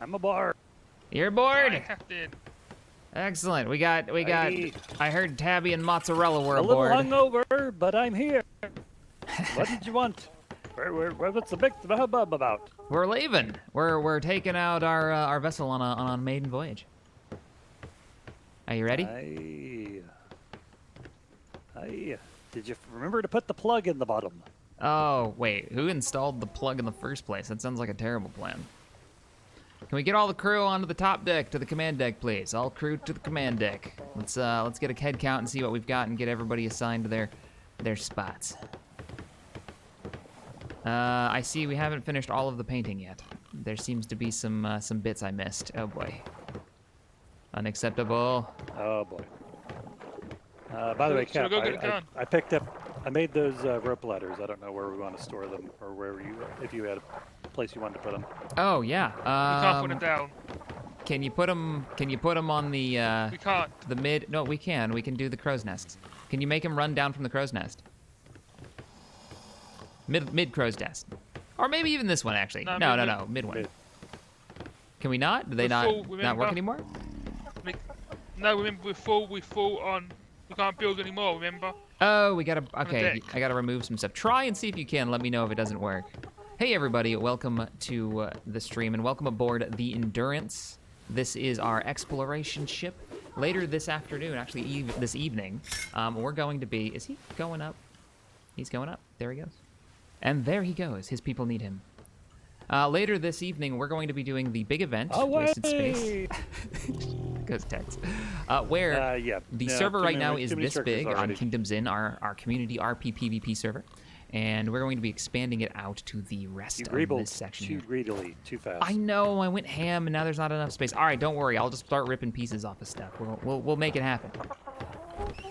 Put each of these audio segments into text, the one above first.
I'm aboard. You're aboard. Hi, Captain. Excellent. We got. I heard Tabby and Mozzarella were A aboard. little hungover, but I'm here. What did you want? What's the big hubbub about? We're leaving. We're taking out our vessel on a maiden voyage. Are you ready? Did you remember to put the plug in the bottom? Oh wait, who installed the plug in the first place? That sounds like a terrible plan. Can we get all the crew onto the top deck to the command deck, please? All crew to the command deck. Let's get a head count and see what we've got and get everybody assigned to their spots. I see we haven't finished all of the painting yet. There seems to be some bits I missed. Oh boy. Unacceptable. Oh boy. By the way, Cap, I made those rope ladders. I don't know where we want to store them, or if you had a place you wanted to put them. Oh yeah. We can't put them down. Can you put them on the? We can't. The mid? No, we can. We can do the crow's nests. Can you make them run down from the crow's nest? Mid crow's nest, or maybe even this one actually. No, mid one. Can we not? Do they not work anymore? No, remember we're full on. We can't build anymore. Remember? Oh, we gotta. Okay, I gotta remove some stuff. Try and see if you can. Let me know if it doesn't work. Hey everybody, welcome to the stream and welcome aboard the Endurance. This is our exploration ship. Later this afternoon, actually this evening, we're going to be. Is he going up? He's going up. There he goes. And there he goes. His people need him. Later this evening, we're going to be doing the big event, Wasted Space. Goes Tex. Where the server right now is this big on Kingdoms Inn, our community RP PVP server. And we're going to be expanding it out to the rest of this section. Too greedily, too fast. I know, I went ham and now there's not enough space. All right, don't worry. I'll just start ripping pieces off of stuff. We'll make it happen.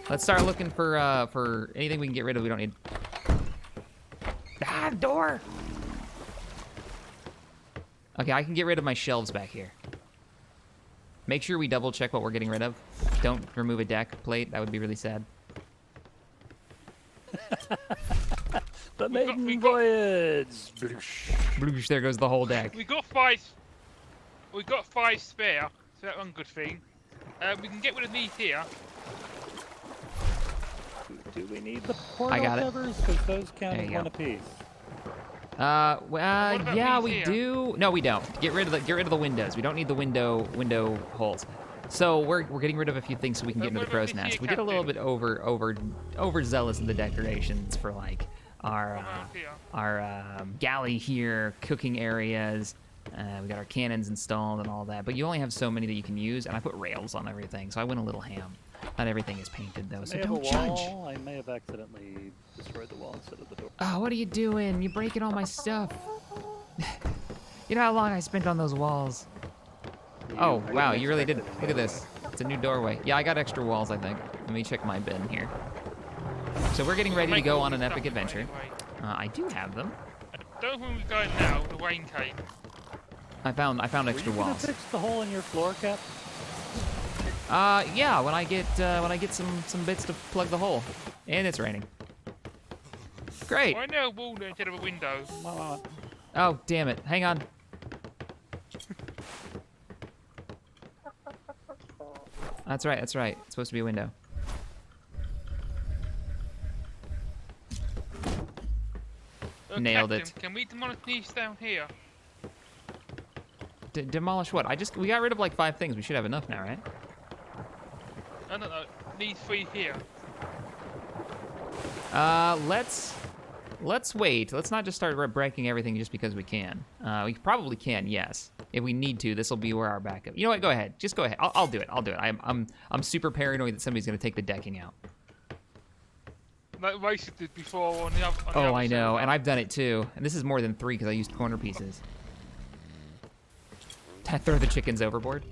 Let's start looking for anything we can get rid of. We don't need. Ah, door! Okay, I can get rid of my shelves back here. Make sure we double check what we're getting rid of. Don't remove a deck plate. That would be really sad. The maiden voyage. Bloosh, there goes the whole deck. We got five spare, so that's one good thing. We can get rid of these here. Do we need the portal covers? Because those count as one apiece. Yeah, we do. No, we don't. Get rid of the windows. We don't need the window holes. So we're getting rid of a few things so we can get into the crow's nest. We get a little bit overzealous in the decorations for like our galley here, cooking areas. We got our cannons installed and all that. But you only have so many that you can use, and I put rails on everything, so I went a little ham. Not everything is painted though, so don't judge. I may have accidentally destroyed the wall instead of the door. Oh, what are you doing? You're breaking all my stuff. You know how long I spent on those walls? Oh, wow, you really did. Look at this. It's a new doorway. Yeah, I got extra walls, I think. Let me check my bin here. So we're getting ready to go on an epic adventure. I do have them. Don't think we're going now. The rain came. I found extra walls. Did you fix the hole in your floor, Cap? Yeah, when I get some bits to plug the hole. And it's raining. Great. Why no wall instead of a window? Oh, damn it. Hang on. That's right. It's supposed to be a window. Nailed Captain, it. Can we demolish these down here? Demolish what? We got rid of like 5 things. We should have enough now, right? No. These 3 here. Let's wait. Let's not just start breaking everything just because we can. We probably can, yes. If we need to, this will be where our backup. You know what? Go ahead. Just go ahead. I'll do it. I'm super paranoid that somebody's gonna take the decking out. Like Racer did before on the other. Oh, I know, and I've done it too. And this is more than 3 because I used corner pieces. Throw the chickens overboard.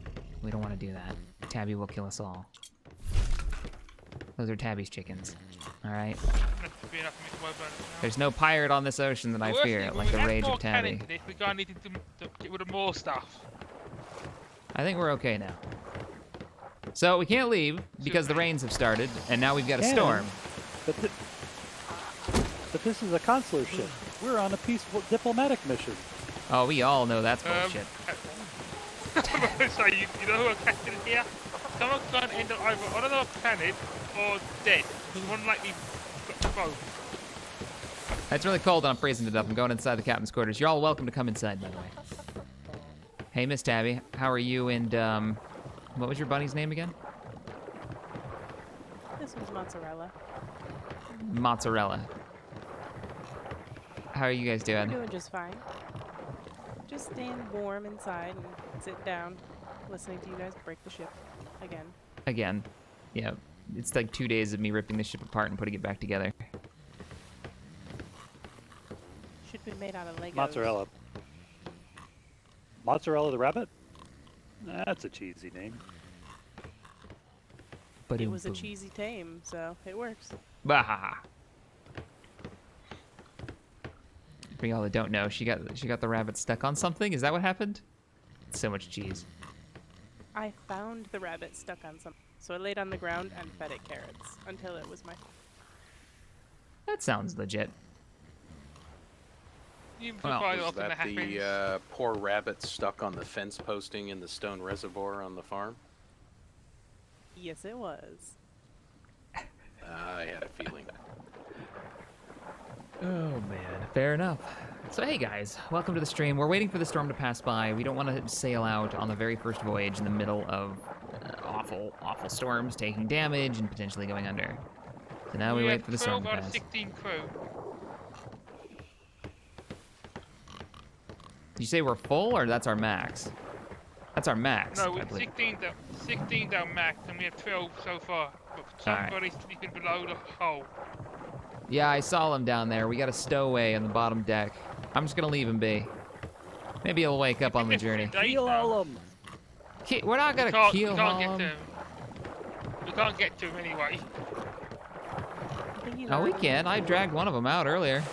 We don't want to do that. Tabby will kill us all. Those are Tabby's chickens. All right. There's no pirate on this ocean that I fear, like the rage of Tabby. We're gonna need to get rid of more stuff. I think we're okay now. So we can't leave because the rains have started, and now we've got a storm. But this is a consular ship. We're on a peaceful diplomatic mission. Oh, we all know that's bullshit. So you know who are captured here? Someone's going to end up either on another planet or dead. One likely both. It's really cold and I'm freezing to death. I'm going inside the captain's quarters. You're all welcome to come inside, by the way. Hey, Miss Tabby, how are you? And what was your bunny's name again? This was mozzarella. Mozzarella. How are you guys doing? We're doing just fine. Just staying warm inside and sitting down, listening to you guys break the ship again. Again. Yeah. It's like 2 days of me ripping the ship apart and putting it back together. Should be made out of Legos. Mozzarella. Mozzarella the rabbit? That's a cheesy name. But it was a cheesy tame, so it works. Bah. For y'all that don't know, she got the rabbit stuck on something. Is that what happened? So much cheese. I found the rabbit stuck on something, so I laid on the ground and fed it carrots until it was my. That sounds legit. Well, was that the poor rabbit stuck on the fence posting in the stone reservoir on the farm? Yes, it was. I had a feeling. Oh man, fair enough. So hey guys, welcome to the stream. We're waiting for the storm to pass by. We don't want to sail out on the very first voyage in the middle of awful storms, taking damage and potentially going under. So now we wait for the storm to pass. 16 crew. Did you say we're full, or that's our max? That's our max. No, it's 16 down max, and we have 12 so far. But somebody's sleeping below the hull. Yeah, I saw him down there. We got a stowaway on the bottom deck. I'm just gonna leave him be. Maybe he'll wake up on the journey. Keel haul him! We're not gonna keel haul him. We can't get to him anyway. Oh, we can. I dragged one of them out earlier.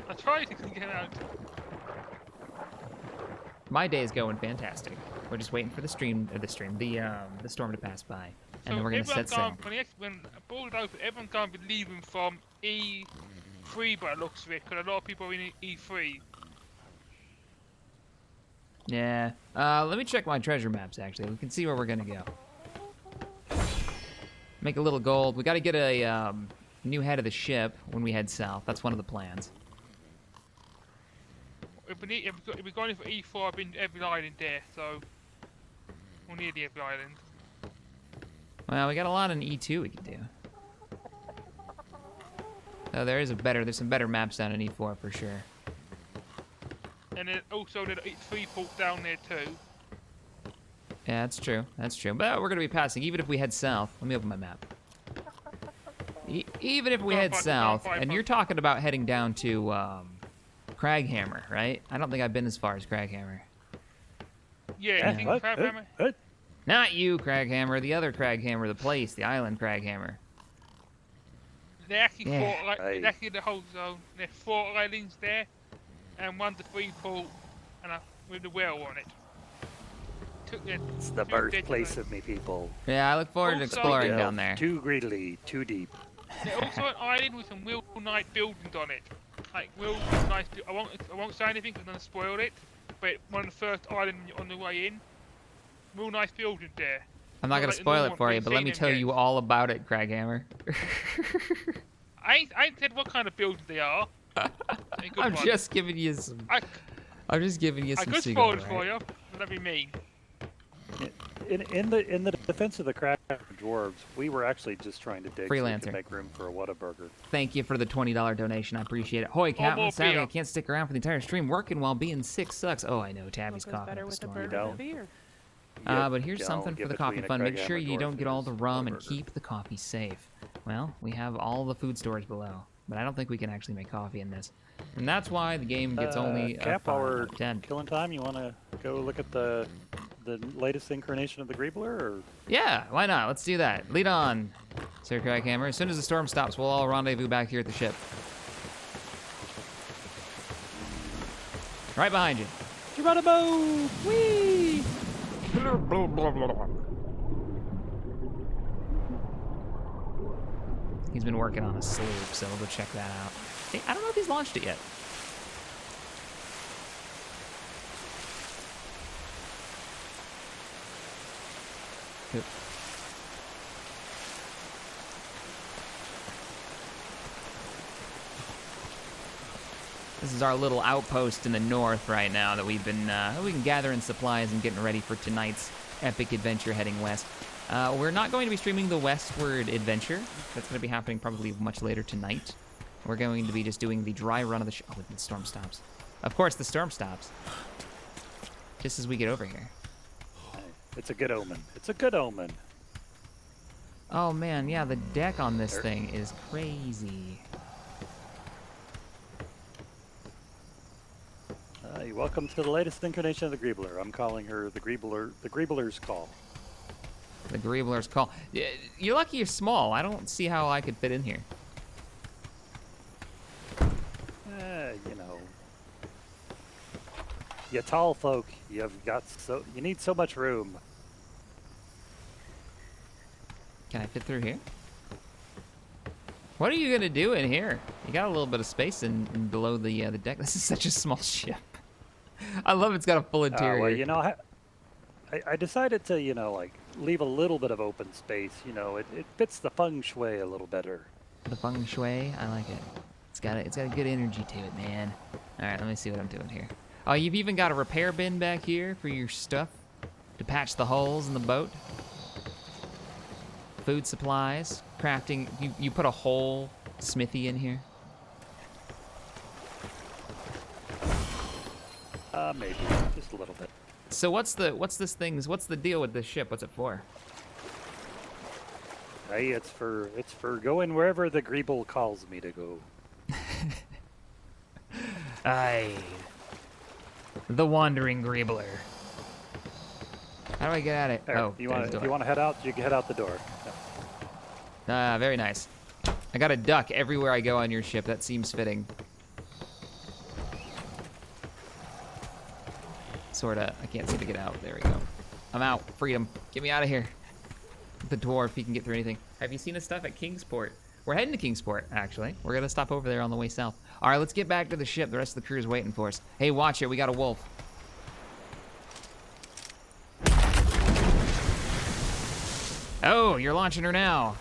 I tried to get out. My day is going fantastic. We're just waiting for the storm to pass by, and So then we're gonna set sail. When a ball is open, everyone can't be leaving from E3 by the looks of it, because a lot of people are in E3. Yeah. Let me check my treasure maps. Actually, we can see where we're gonna go. Make a little gold. We got to get a new head of the ship when we head south. That's one of the plans. If we're going for E4, I've been to every island there, so we're near the every island. Well, we got a lot in E2 we can do. Oh, there's some better maps down in E4 for sure. And then also there's E3 port down there too. Yeah, that's true. That's true. But we're gonna be passing, even if we head south. Let me open my map. Even if we head south, and you're talking about heading down to Craghammer, right? I don't think I've been as far as Craghammer. Yeah, you think Craghammer? Not you, Craghammer. The other Craghammer, the place, the island Craghammer. They're actually they're actually the whole zone. There's 4 islands there, and 1 to 3 port, and with the whale on it. It's the birthplace of me people. Yeah, I look forward to exploring down there. Too greedily, too deep. There's also an island with some real nice buildings on it. Like real nice. I won't say anything because I'm gonna spoil it. But one of the first islands on the way in, real nice buildings there. I'm not gonna spoil it for you, but let me tell you all about it, Craghammer. I ain't said what kind of buildings they are. I'm just giving you some. I'm just giving you some. I could spoil it for you, but that'd be mean. In the defense of the Crag Dwarves, we were actually just trying to dig so we could make room for a Whataburger. Thank you for the $20 donation. I appreciate it. Hoy, Captain. Sadly, I can't stick around for the entire stream. Working while being sick sucks. Oh, I know. Tabby's coughing up a storm. But here's something for the coffee fund. Make sure you don't get all the rum and keep the coffee safe. Well, we have all the food stores below, but I don't think we can actually make coffee in this. And that's why the game gets only a 5 out of 10. Killing time, you want to go look at the latest incarnation of the Greebler, or? Yeah, why not? Let's do that. Lead on, Sir Craghammer. As soon as the storm stops, we'll all rendezvous back here at the ship. Right behind you. Geronimo! Whee! He's been working on a sloop, so we'll go check that out. Hey, I don't know if he's launched it yet. Oop. This is our little outpost in the north right now that we've been gathering supplies and getting ready for tonight's epic adventure heading west. We're not going to be streaming the westward adventure. That's going to be happening probably much later tonight. We're going to be just doing the dry run of the oh, the storm stops. Of course, the storm stops. Just as we get over here. It's a good omen. It's a good omen. Oh man, yeah, the deck on this thing is crazy. Welcome to the latest incarnation of the Greebler. I'm calling her the Greebler's Call. The Greebler's Call. You're lucky you're small. I don't see how I could fit in here. You know, you tall folk, you need so much room. Can I fit through here? What are you gonna do in here? You got a little bit of space in below the deck. This is such a small ship. I love it's got a full interior. Well, you know, I decided to, you know, like leave a little bit of open space. You know, it fits the feng shui a little better. The feng shui, I like it. It's got a good energy to it, man. All right, let me see what I'm doing here. Oh, you've even got a repair bin back here for your stuff to patch the holes in the boat. Food supplies, crafting. You put a whole smithy in here. Maybe just a little bit. So what's the deal with this ship? What's it for? Hey, it's for going wherever the Greeble calls me to go. Aye. The wandering Greebler. How do I get at it? There, Oh, if you want to head out, you can head out the door. Ah, very nice. I got a duck everywhere I go on your ship. That seems fitting. Sorta. I can't seem to get out. There we go. I'm out. Freedom. Get me out of here. The dwarf, he can get through anything. Have you seen his stuff at Kingsport? We're heading to Kingsport, actually. We're gonna stop over there on the way south. All right, let's get back to the ship. The rest of the crew is waiting for us. Hey, watch it. We got a wolf. Oh, you're launching her now.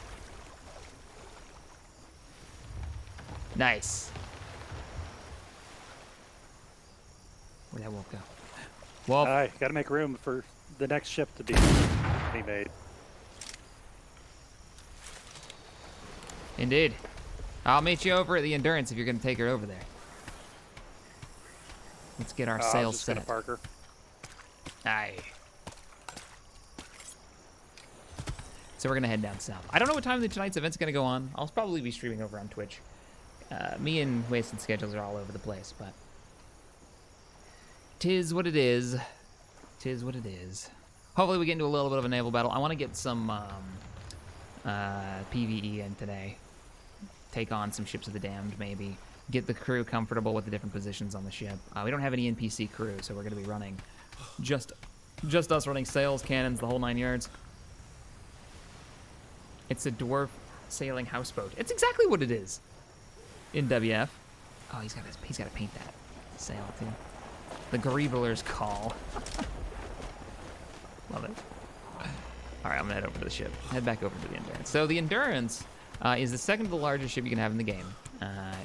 Nice. Where'd that wolf go? Wolf. All right, got to make room for the next ship to be made. Indeed. I'll meet you over at the Endurance if you're going to take her over there. Let's get our sails set. Gonna park her. Aye. So we're going to head down south. I don't know what time tonight's event's going to go on. I'll probably be streaming over on Twitch. Me and Wasted schedules are all over the place, but... Tis what it is. Tis what it is. Hopefully we get into a little bit of a naval battle. I want to get some PvE in today. Take on some ships of the damned, maybe. Get the crew comfortable with the different positions on the ship. We don't have any NPC crew, so we're going to be running just us running sails, cannons, the whole 9 yards. It's a dwarf sailing houseboat. It's exactly what it is in WF. Oh, he's got to paint that sail too. The Greebler's Call. Love it. All right, I'm gonna head over to the ship. Head back over to the Endurance. So the Endurance is the second to largest ship you can have in the game.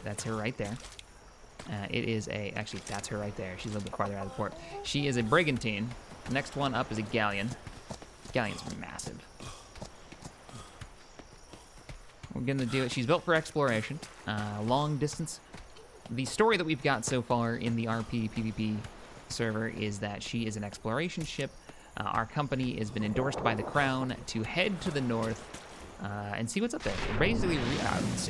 That's her right there. It is actually, that's her right there. She's a little bit farther out of the port. She is a brigantine. The next one up is a galleon. Galleon's massive. We're gonna do it. She's built for exploration, long distance. The story that we've got so far in the RP PVP server is that she is an exploration ship. Our company has been endorsed by the Crown to head to the north and see what's up there. Basically,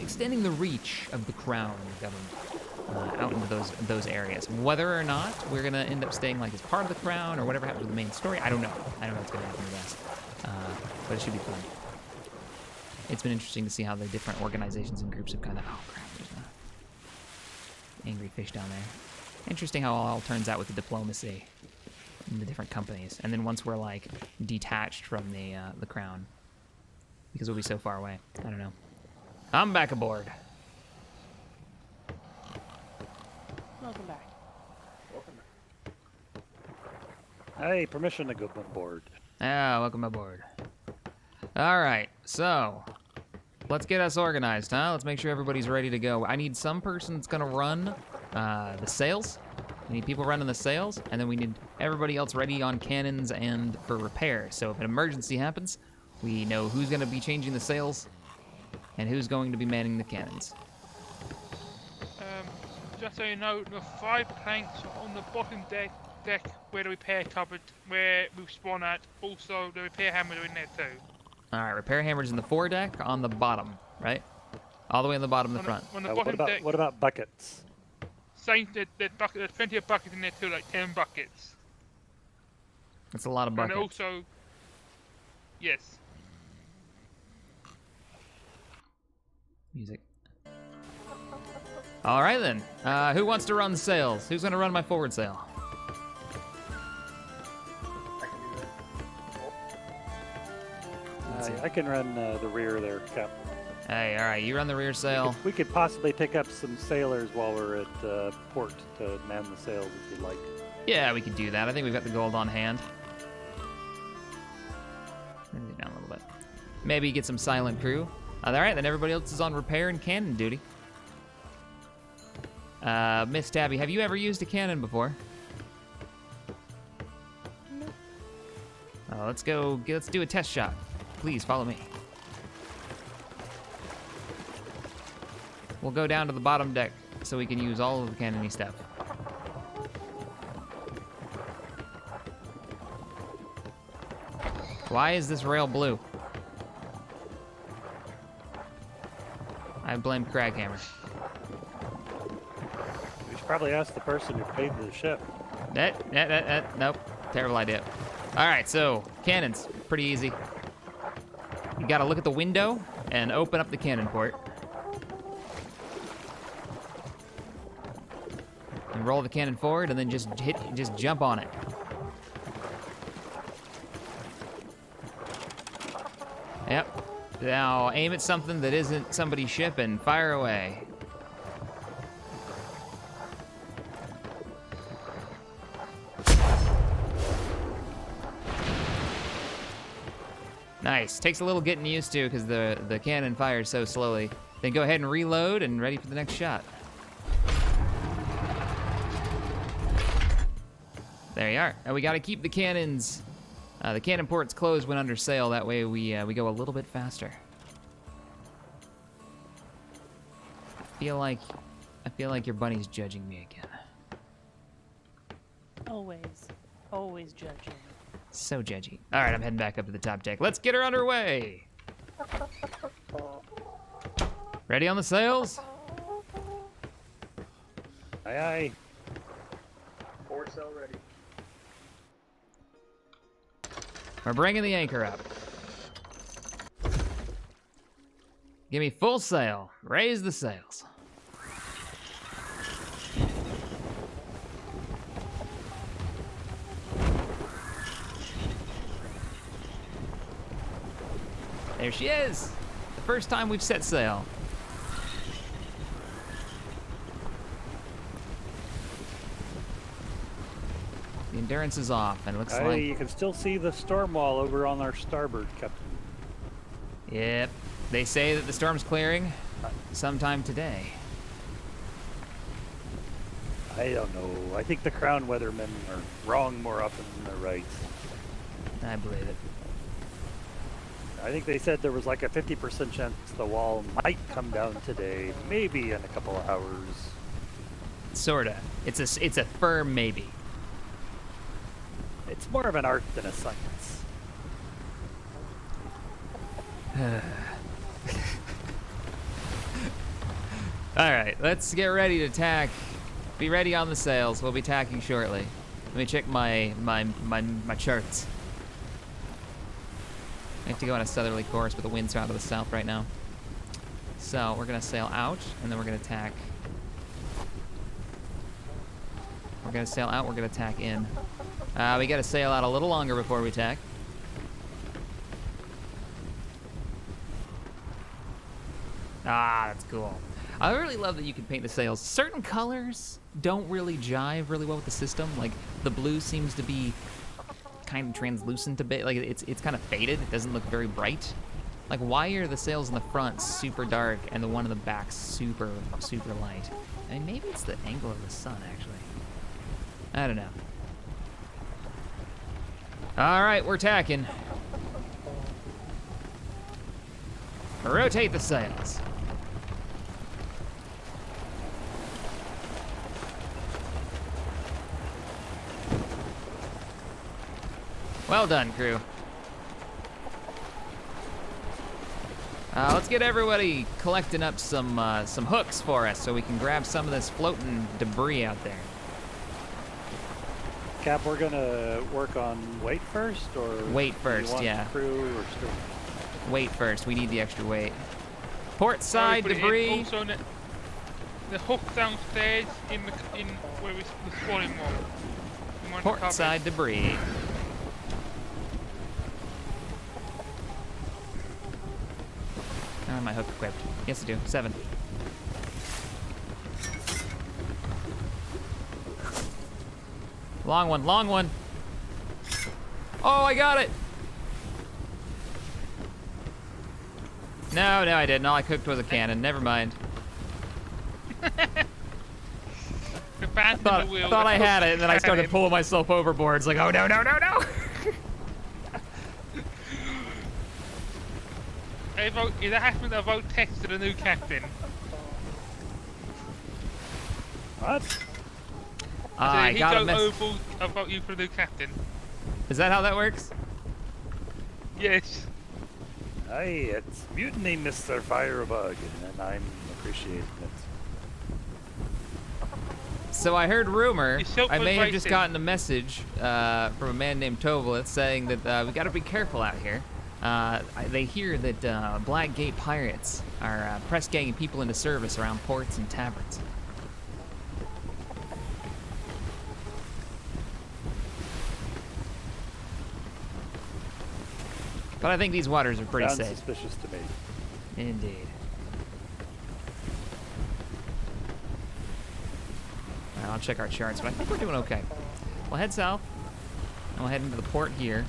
extending the reach of the Crown government out into those areas. Whether or not we're gonna end up staying like as part of the Crown or whatever happens with the main story, I don't know. I don't know what's gonna happen to us, but it should be fun. It's been interesting to see how the different organizations and groups have kind of, oh crap, there's an angry fish down there. Interesting how it all turns out with the diplomacy in the different companies. And then once we're like detached from the Crown, because we'll be so far away. I don't know. I'm back aboard. Welcome back. Hey, permission to go on board. Ah, welcome aboard. All right, so let's get us organized, huh? Let's make sure everybody's ready to go. I need some person that's gonna run the sails. We need people running the sails, and then we need everybody else ready on cannons and for repair. So if an emergency happens, we know who's gonna be changing the sails and who's going to be manning the cannons. Just so you know, the 5 planks are on the bottom deck where the repair cupboard, where we spawn at. Also, the repair hammers are in there too. All right, repair hammers in the foredeck on the bottom, right? All the way on the bottom of the front. On the bottom deck. What about buckets? Same, there's plenty of buckets in there too, like 10 buckets. That's a lot of buckets. And also, yes. Music. All right then. Who wants to run the sails? Who's gonna run my forward sail? I can run the rear there, Cap. Hey, all right. You run the rear sail. We could possibly pick up some sailors while we're at port to man the sails if you'd like. Yeah, we could do that. I think we've got the gold on hand. Bring it down a little bit. Maybe get some silent crew. All right, then everybody else is on repair and cannon duty. Miss Tabby, have you ever used a cannon before? No. Let's do a test shot. Please follow me. We'll go down to the bottom deck so we can use all of the cannon-y stuff. Why is this rail blue? I blame Craghammer. We should probably ask the person who paid the ship. Nope. Terrible idea. All right, so cannons, pretty easy. You gotta look at the window and open up the cannon port. And roll the cannon forward and then just jump on it. Yep. Now aim at something that isn't somebody's ship and fire away. Nice. Takes a little getting used to because the cannon fires so slowly. Then go ahead and reload and ready for the next shot. There you are. And we got to keep the cannons, the cannon ports closed when under sail. That way we go a little bit faster. I feel like your bunny's judging me again. Always judging. So judgy. All right, I'm heading back up to the top deck. Let's get her underway. Ready on the sails? Aye, aye. Foresail ready. We're bringing the anchor up. Give me full sail. Raise the sails. There she is. The first time we've set sail. The Endurance is off, and it looks like... You can still see the storm wall over on our starboard, Captain. Yep. They say that the storm's clearing sometime today. I don't know. I think the Crown weathermen are wrong more often than they're right. I believe it. I think they said there was like a 50% chance the wall might come down today, maybe in a couple of hours. Sorta. It's a firm maybe. It's more of an art than a science. All right, let's get ready to tack. Be ready on the sails. We'll be tacking shortly. Let me check my charts. I have to go on a southerly course, but the winds are out of the south right now. So we're gonna sail out, and then we're gonna tack. We're gonna sail out. We're gonna tack in. We gotta sail out a little longer before we tack. Ah, that's cool. I really love that you can paint the sails. Certain colors don't really jive really well with the system. Like the blue seems to be kind of translucent a bit. Like it's kind of faded. It doesn't look very bright. Like, why are the sails in the front super dark and the one in the back super, super light? I mean, maybe it's the angle of the sun, actually. I don't know. All right, we're tacking. Rotate the sails. Well done, crew. Let's get everybody collecting up some hooks for us so we can grab some of this floating debris out there. Cap, we're gonna work on weight first, or weight first, you want yeah. Crew or still? Weight first. We need the extra weight. Port side debris. Also, the hook downstairs in where we the spawning one. Port side debris. My hook equipped. Yes, I do. 7. Long one, long one. Oh, I got it. No, I didn't. All I cooked was a cannon. Never mind. I thought I had it, and then I started pulling myself overboard. It's like, oh, no. Is that happening to vote text to the new captain? What? I got a message. I vote you for the new captain. Is that how that works? Yes. Hi, it's Mutiny, Mr. Firebug, and I'm appreciating it. So I heard rumor, I may have just racing. gotten a message from a man named Tovolith saying that we gotta be careful out here. They hear that Blackgate pirates are press ganging people into service around ports and taverns. But I think these waters are pretty Sounds safe. suspicious to me. Indeed. I'll check our charts, but I think we're doing okay. We'll head south, and we'll head into the port here.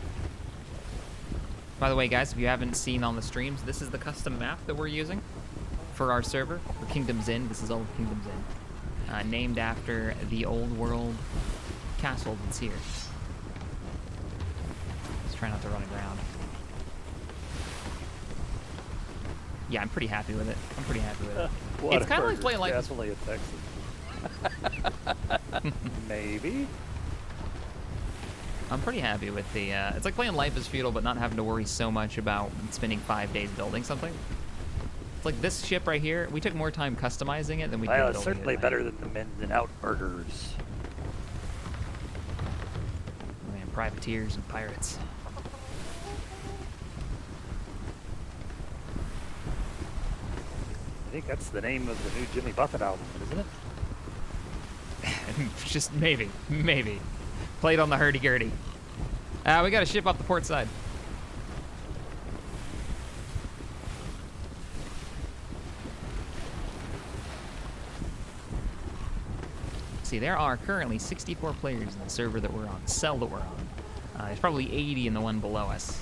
By the way, guys, if you haven't seen on the streams, this is the custom map that we're using for our server, for Kingdom's Inn. This is Old Kingdom's Inn, named after the old world castle that's here. Let's try not to run aground. Yeah, I'm pretty happy with it. It's kind of like playing Life is... Definitely a Texas. Maybe. I'm pretty happy with the, it's like playing Life is Feudal, but not having to worry so much about spending 5 days building something. It's like this ship right here, we took more time customizing it than we did building It's certainly it. better than the Minden Out burgers. Man, privateers and pirates. I think that's the name of the new Jimmy Buffett album, isn't it? Just maybe. Played on the hurdy-gurdy. We got a ship off the port side. See, there are currently 64 players in the server that we're on, the cell that we're on. There's probably 80 in the one below us.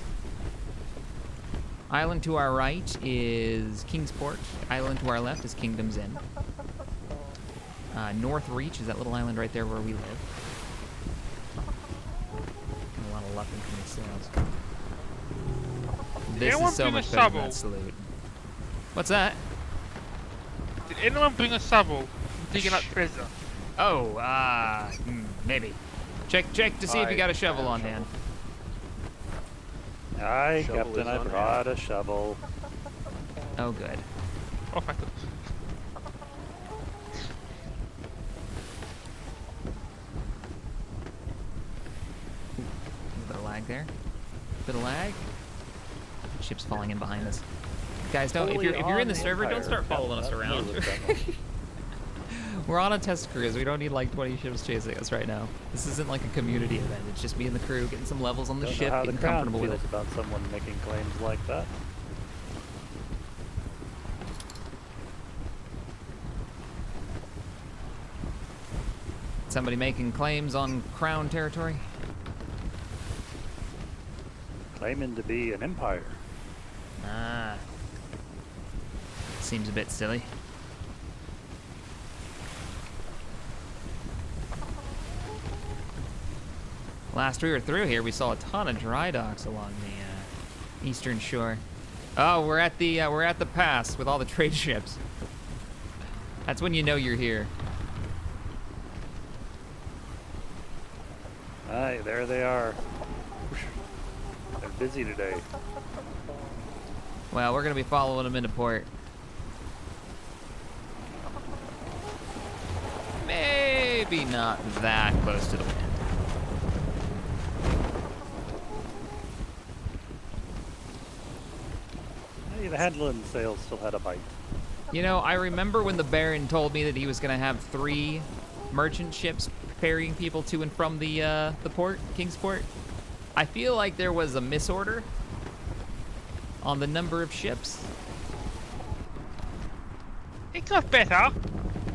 Island to our right is Kingsport. Island to our left is Kingdom's Inn. North Reach is that little island right there where we live. Got a lot of luck in these sails. This is so much better than that salute. What's that? Did anyone bring a shovel for digging up treasure? Oh, maybe. Check to see if you got a shovel on hand. Aye, Shovel Captain, is I on brought a shovel. Oh, good. Oh my god. A bit of lag there. Bit of lag. Ship's falling in behind us. Guys, don't if you're in the server, don't start following us around. We're on a test cruise. We don't need like 20 ships chasing us right now. This isn't like a community event. It's just me and the crew getting some levels on the ship, How getting the crowd comfortable with it. feels about someone making claims like that. Somebody making claims on crown territory? Claiming to be an empire. Ah. Seems a bit silly. Last we were through here, we saw a ton of dry docks along the eastern shore. Oh, we're at the pass with all the trade ships. That's when you know you're here. Aye, there they are. They're busy today. Well, we're gonna be following them into port. Maybe not that close to the wind. Hey, the handling sails still had a bite. You know, I remember when the Baron told me that he was gonna have 3 merchant ships ferrying people to and from the port, Kingsport. I feel like there was a misorder on the number of ships. It got better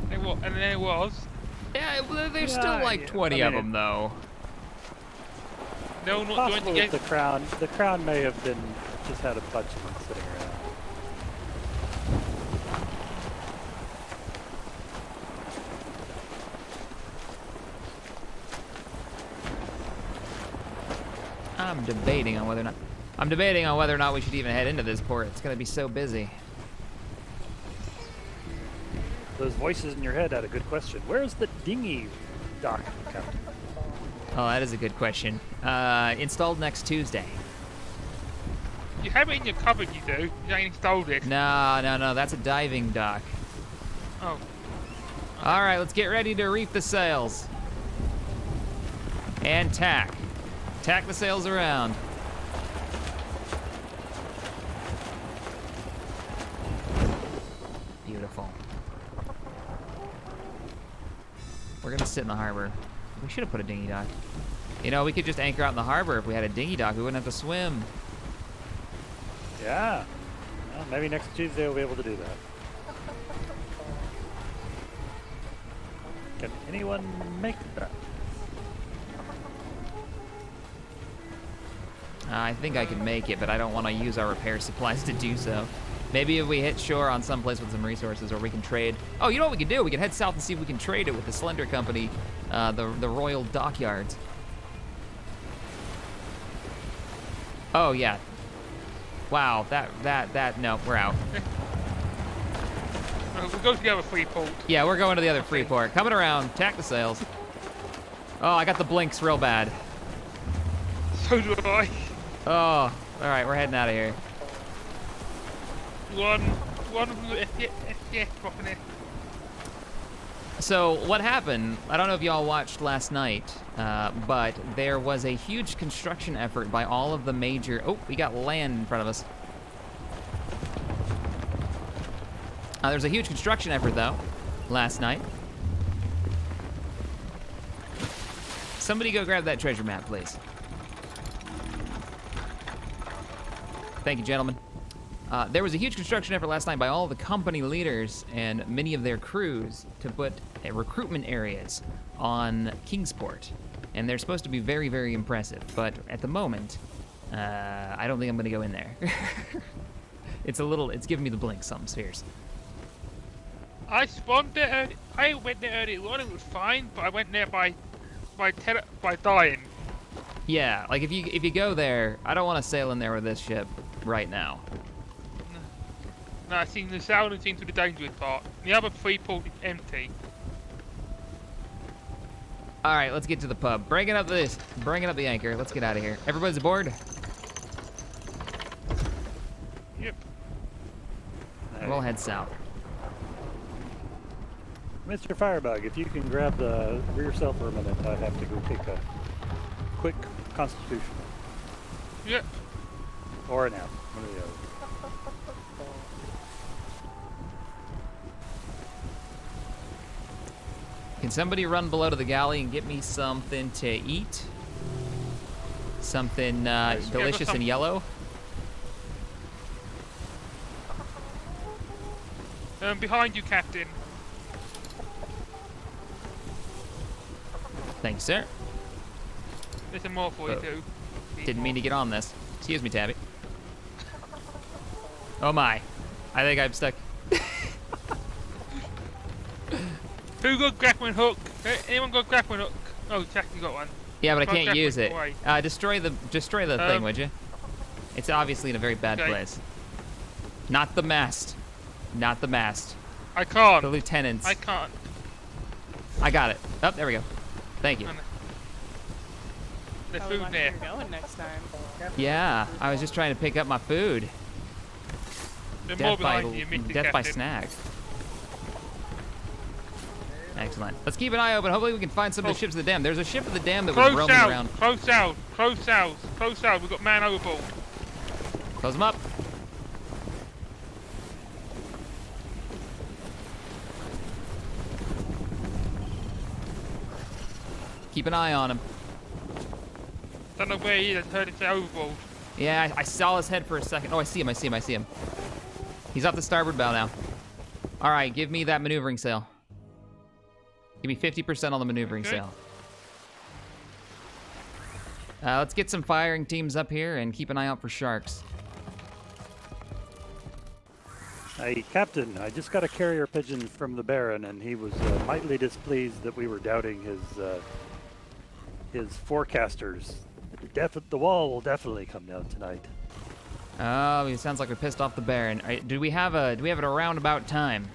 than it was. Yeah, there's still like 20 of them though. No, not Possible going to that get. the crown may have been just had a bunch of them sitting around. I'm debating on whether or not we should even head into this port. It's gonna be so busy. Those voices in your head had a good question. Where's the dinghy dock, Captain? Oh, that is a good question. Installed next Tuesday. You have it in your cupboard, you do. You ain't installed it. No, that's a diving dock. Oh. All right, let's get ready to reef the sails. And tack. Tack the sails around. Beautiful. We're gonna sit in the harbor. We should have put a dinghy dock. You know, we could just anchor out in the harbor. If we had a dinghy dock, we wouldn't have to swim. Yeah. Well, maybe next Tuesday we'll be able to do that. Can anyone make that? I think I can make it, but I don't want to use our repair supplies to do so. Maybe if we hit shore on some place with some resources, or we can trade. Oh, you know what we can do? We can head south and see if we can trade it with the Slender Company, the Royal Dockyards. Oh yeah. Wow, no, we're out. We'll go to the other free port. Yeah, we're going to the other free port. Coming around, tack the sails. Oh, I got the blinks real bad. So do I. Oh, all right, we're heading out of here. One of the FPS dropping it. So what happened, I don't know if y'all watched last night, but there was a huge construction effort by all of the major... Oh, we got land in front of us. There's a huge construction effort, though, last night. Somebody go grab that treasure map, please. Thank you, gentlemen. There was a huge construction effort last night by all the company leaders and many of their crews to put recruitment areas on Kingsport. And they're supposed to be very, very impressive. But at the moment, I don't think I'm going to go in there. It's giving me the blinks, something fierce. I spawned there. I went there early on. It was fine, but I went there by dying. Yeah, like if you go there, I don't want to sail in there with this ship right now. No, I seen the sound and seen to the dangerous part. The other free port is empty. All right, let's get to the pub. Bringing up the anchor. Let's get out of here. Everybody's aboard. Yep. We'll head south. Mr. Firebug, if you can grab the rear sail for a minute, I have to go take a quick constitutional. Yep. Or a nap, one or the other. Can somebody run below to the galley and get me something to eat? Something delicious and yellow? Behind you, Captain. Thanks, sir. There's some more for you too. Didn't mean to get on this. Excuse me, Tabby. Oh my. I think I'm stuck. Who got grappling hook? Anyone got grappling hook? Oh, Jack, you got one. Yeah, but I Try can't use it. grappling Destroy the thing, would you? It's obviously in a very bad place. Not the mast. Not the mast. I can't. The lieutenants. I can't. I got it. Oh, there we go. Thank you. The Probably food watch there. where you're going next time. Yeah, I was just trying to pick up my food. They're more behind you, Death by Captain. snag. Excellent. Let's keep an eye open. Hopefully we can find some of the ships of the dam. There's a ship of the dam that was Close roaming out. around. Close out. Close out. Close out. We've got man overboard. Close them up. Keep an eye on him. Don't know where he is. I heard it's overboard. Yeah, I saw his head for a second. Oh, I see him. He's off the starboard bow now. All right, give me that maneuvering sail. Give me 50% on the maneuvering sail. Let's get some firing teams up here and keep an eye out for sharks. Hey, Captain, I just got a carrier pigeon from the Baron, and he was mightily displeased that we were doubting his forecasters. The wall will definitely come down tonight. Oh, it sounds like we pissed off the Baron. All right, do we have it around about time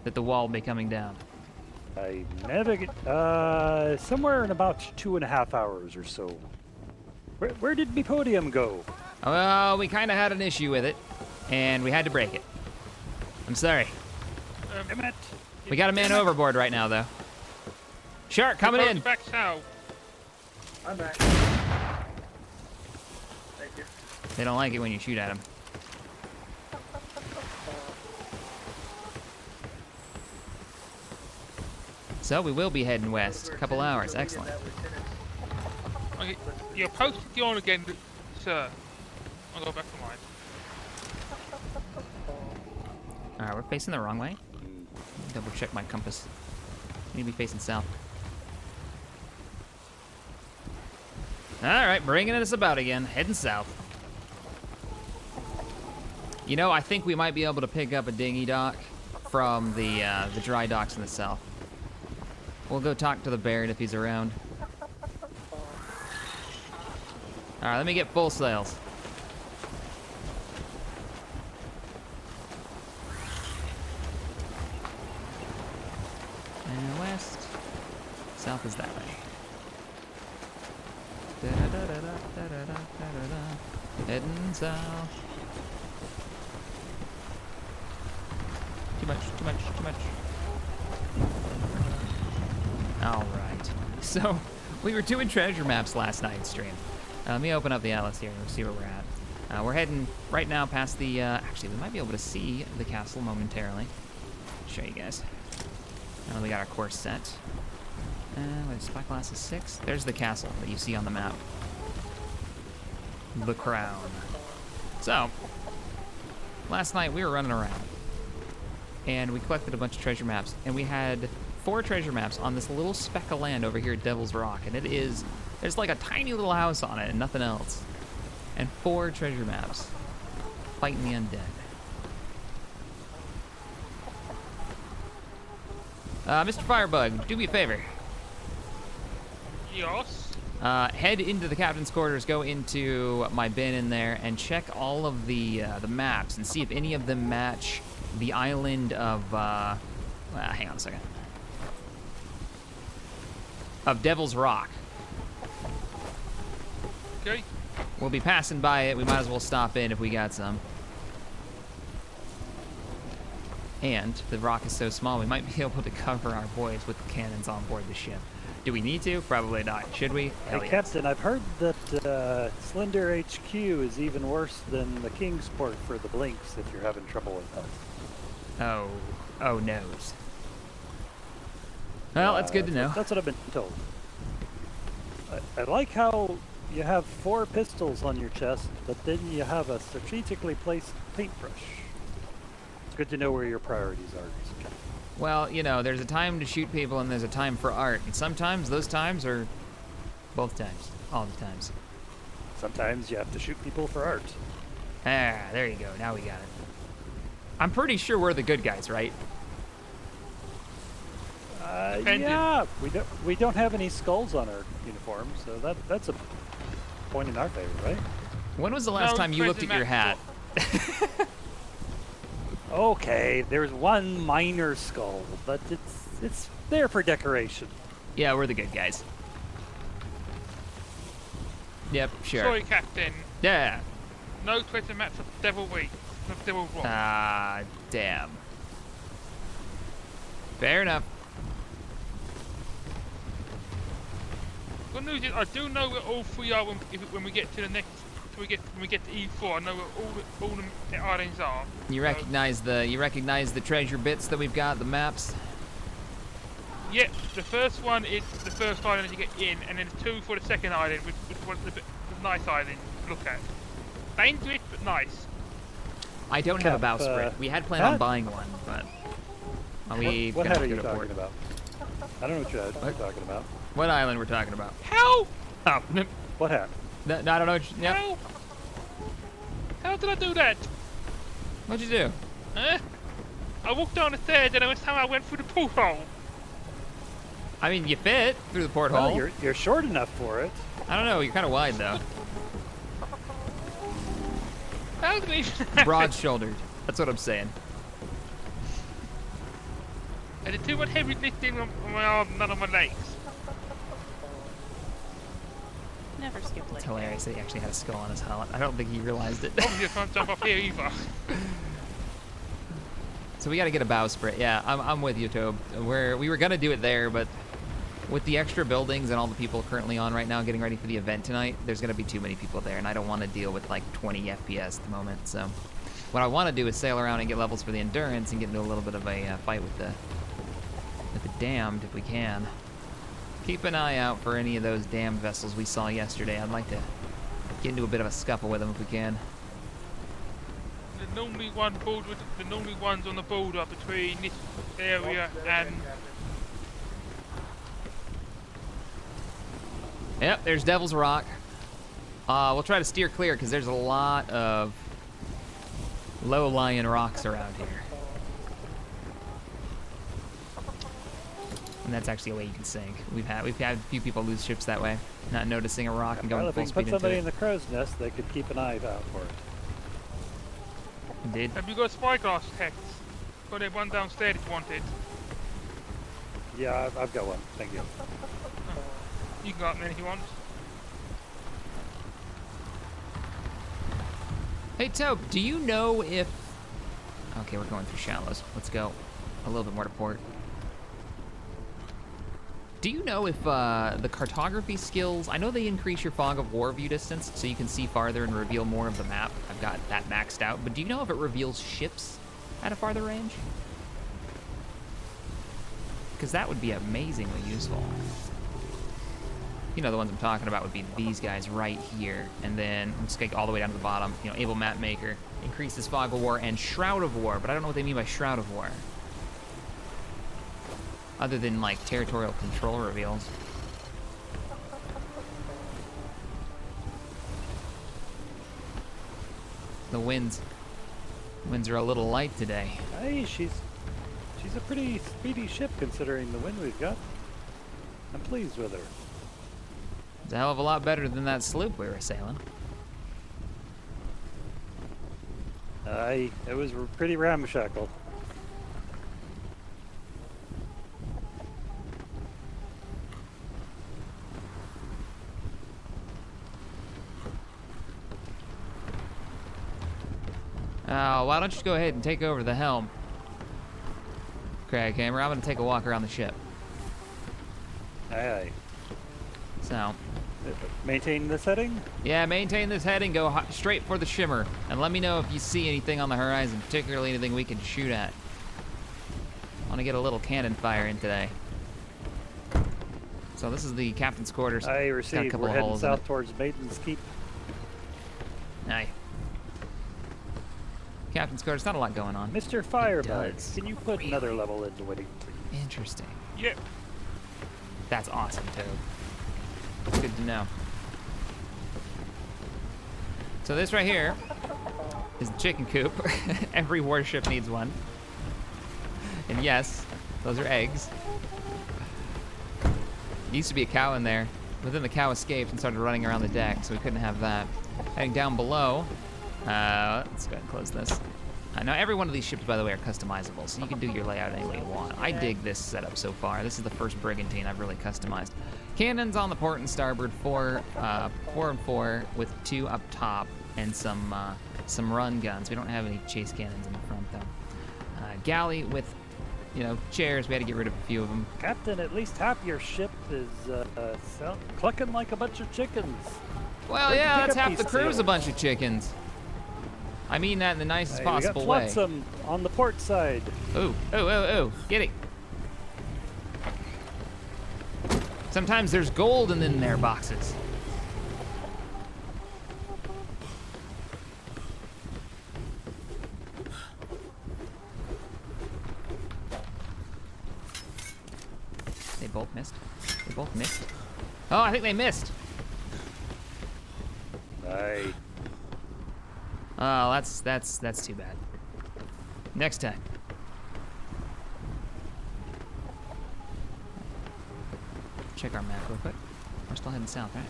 that the wall will be coming down? I navigate somewhere in about 2.5 hours or so. Where did my podium go? Well, we kind of had an issue with it, and we had to break it. I'm sorry. Damn it. We got a man overboard right now, though. Shark, coming in. Back south. I'm back. Thank you. They don't like it when you shoot at them. So we will be heading west. A couple hours. Excellent. Okay, you're posted on again, sir. I'll go back to mine. All right, we're facing the wrong way. Double check my compass. We need to be facing south. All right, bringing us about again, heading south. You know, I think we might be able to pick up a dinghy dock from the dry docks in the south. We'll go talk to the Baron if he's around. All right, let me get full sails. And west. South is that way. Heading south. Too much. All right. So, we were doing treasure maps last night in stream. Let me open up the atlas here and we'll see where we're at. We're heading right now past the, actually, we might be able to see the castle momentarily. Show you guys. We got our course set. What is spyglass is 6? There's the castle that you see on the map. The Crown. So, last night we were running around. And we collected a bunch of treasure maps. And we had 4 treasure maps on this little speck of land over here at Devil's Rock. And it is, there's like a tiny little house on it and nothing else. And 4 treasure maps. Fighting the undead. Mr. Firebug, do me a favor. Yes. Head into the captain's quarters, go into my bin in there, and check all of the maps and see if any of them match the island of, hang on a second. Of Devil's Rock. Okay. We'll be passing by it. We might as well stop in if we got some. And the rock is so small, we might be able to cover our boys with the cannons on board the ship. Do we need to? Probably not. Should we? Hell Hey, yes. Captain, I've heard that Slender HQ is even worse than the Kingsport for the Blinks if you're having trouble with that. Oh noes. Well, that's good to know. That's what I've been told. I like how you have 4 pistols on your chest, but then you have a strategically placed paintbrush. It's good to know where your priorities are. Well, you know, there's a time to shoot people and there's a time for art. And sometimes those times are both times. All the times. Sometimes you have to shoot people for art. Ah, there you go. Now we got it. I'm pretty sure we're the good guys, right? Depending. Yeah, we don't have any skulls on our uniform, so that's a point in our favor, right? When was the last No, time you looked at your hat? Okay, there's one minor skull, but it's there for decoration. Yeah, we're the good guys. Yep, sure. Sorry, Captain. Yeah. No treasure map for Devil Week. For Devil Rock. Ah, damn. Fair enough. Good news is I do know where all three are when we get to the next. When we get to E4, I know where all the islands are. You recognize the treasure bits that we've got, the maps? Yep, the first one is the first island you get in, and then 2 for the second island, which was the nice island to look at. Dangerous, but nice. I don't have a bowsprit. We had planned on hat? buying one, but we What got hat are to you go to talking port. about? I don't know what you're talking about. What island we're talking about? How? Oh, What hat? no, I don't know. Yep. How? How did I do that? What'd you do? Huh? I walked down the stairs and every time I went through the porthole. I mean, you fit through the porthole. Well, you're short enough for it. I don't know. You're kind of wide though. How did it even happen? Broad-shouldered. That's what I'm saying. I did too much heavy lifting on my arm, none of my legs. Never skip It's like hilarious that he actually had a skull on his helmet. I don't think he realized it. Obviously I can't jump off here either. So we got to get a bowsprit. Yeah, I'm with you, Tobe. We were gonna do it there, but with the extra buildings and all the people currently on right now getting ready for the event tonight, there's gonna be too many people there, and I don't want to deal with like 20 FPS at the moment. So what I want to do is sail around and get levels for the endurance and get into a little bit of a fight with the damned if we can. Keep an eye out for any of those damned vessels we saw yesterday. I'd like to get into a bit of a scuffle with them if we can. The normally ones on the border between this area and Yep, there's Devil's Rock. We'll try to steer clear because there's a lot of low-lying rocks around here. And that's actually a way you can sink. We've had a few people lose ships that way, not noticing a rock and Well, going if full we can speed put into somebody it. in the crow's nest, they could keep an eye out for it. Indeed. have you got spyglass text? Got that one downstairs if you wanted. Yeah, I've got one. Thank you. You can go up there if you want. Hey, Tobe, do you know if... Okay, we're going through shallows. Let's go a little bit more to port. Do you know if the cartography skills... I know they increase your fog of war view distance, so you can see farther and reveal more of the map. I've got that maxed out. But do you know if it reveals ships at a farther range? Because that would be amazingly useful. You know, the ones I'm talking about would be these guys right here. And then just go all the way down to the bottom. You know, Able Map Maker, increases Fog of War and Shroud of War. But I don't know what they mean by Shroud of War. Other than, like, territorial control reveals. The winds are a little light today. Hey, she's a pretty speedy ship considering the wind we've got. I'm pleased with her. It's a hell of a lot better than that sloop we were sailing. It was pretty ramshackle. Oh, why don't you go ahead and take over the helm? Craig Hammer, I'm gonna take a walk around the ship. Aye, So, aye. Maintain this heading? yeah, maintain this heading, go straight for the shimmer, and let me know if you see anything on the horizon, particularly anything we can shoot at. I want to get a little cannon fire in today. So this is the captain's quarters. I Got a received. couple We're of heading holes in south it. towards Maiden's Keep. Aye. Captain's quarters, not a lot going on. Mr. Firebug, does. can you put another level in the waiting, please? Interesting. Yep. That's awesome, Toad. That's good to know. So this right here is the chicken coop. Every warship needs one. And yes, those are eggs. Used to be a cow in there, but then the cow escaped and started running around the deck, so we couldn't have that. Heading down below, let's go ahead and close this. Now every one of these ships, by the way, are customizable, so you can do your layout any way you want. I dig this setup so far. This is the first brigantine I've really customized. Cannons on the port and starboard, 4 and 4 with 2 up top and some run guns. We don't have any chase cannons in the front though. Galley with, chairs. We had to get rid of a few of them. Captain, at least half your ship is clucking like a bunch of chickens. Well, Where'd you yeah, pick that's up half the these crew's sails? a bunch of chickens. I mean that in the nicest Hey, possible we way. got flotsam on the port side. Ooh. Get it. Sometimes there's gold in their boxes. They both missed. Oh, I think they missed. Aye. Oh, that's too bad. Next time. Check our map real quick. We're still heading south, right?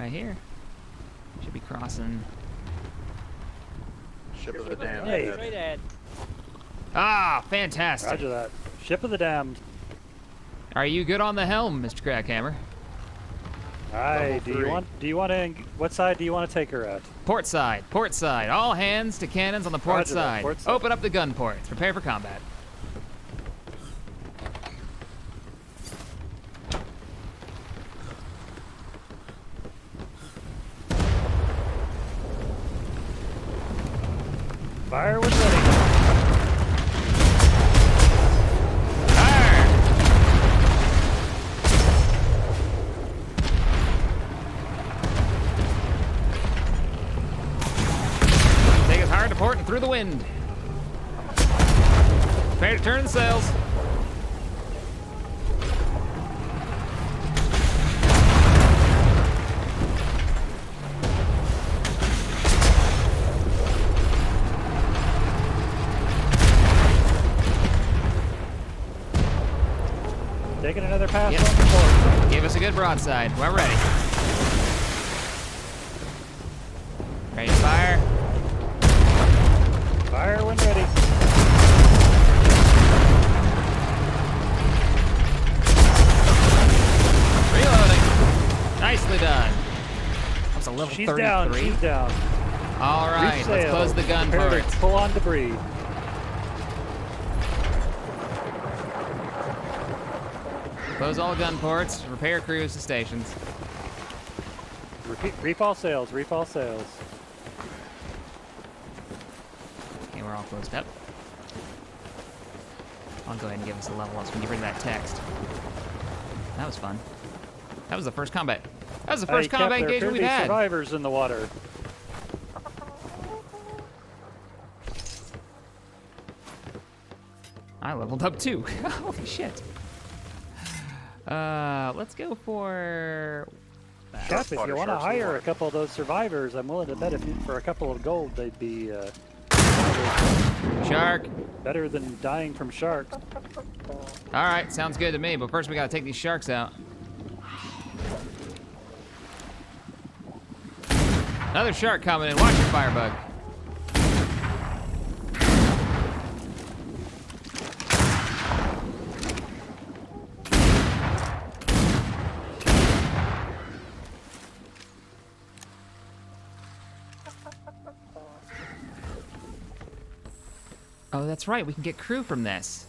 Right here. Should be crossing. Ship of the Damned. Hey. Straight ahead. Ah, fantastic. Roger that. Ship of the Damned. Are you good on the helm, Mr. Crackhammer? Aye. Level 3. Do you want to? What side do you want to take her at? Port side. All hands to cannons on the port Roger that, side. port side. Open up the gun ports. Prepare for combat. Fire when ready. Fire! Take us hard to port and through the wind. Prepare to turn the sails. Taking another pass Yep. on the port. Give us a good broadside. We're ready. Ready to fire? Fire when ready. Reloading. Nicely done. That was a level She's 33. down. She's down. All right, Reef let's sail. close the gun Prepare to ports. pull on debris. Close all gun ports. Repair crews to stations. Reef all sails. Reef all sails. Okay, we're all closed up. I'll go ahead and give us a level up so we can get rid of that text. That was fun. That was the first combat. That was the first Cap, combat there engagement appear to we've be had. survivors in the water. I leveled up too. Holy shit. Let's go for. Cap, if you water want to sharks in the hire water. a couple of those survivors, I'm willing to bet for a couple of gold, they'd be Shark. better than dying from sharks. All right, sounds good to me. But first, we gotta take these sharks out. Another shark coming in. Watch your firebug. Oh, that's right. We can get crew from this.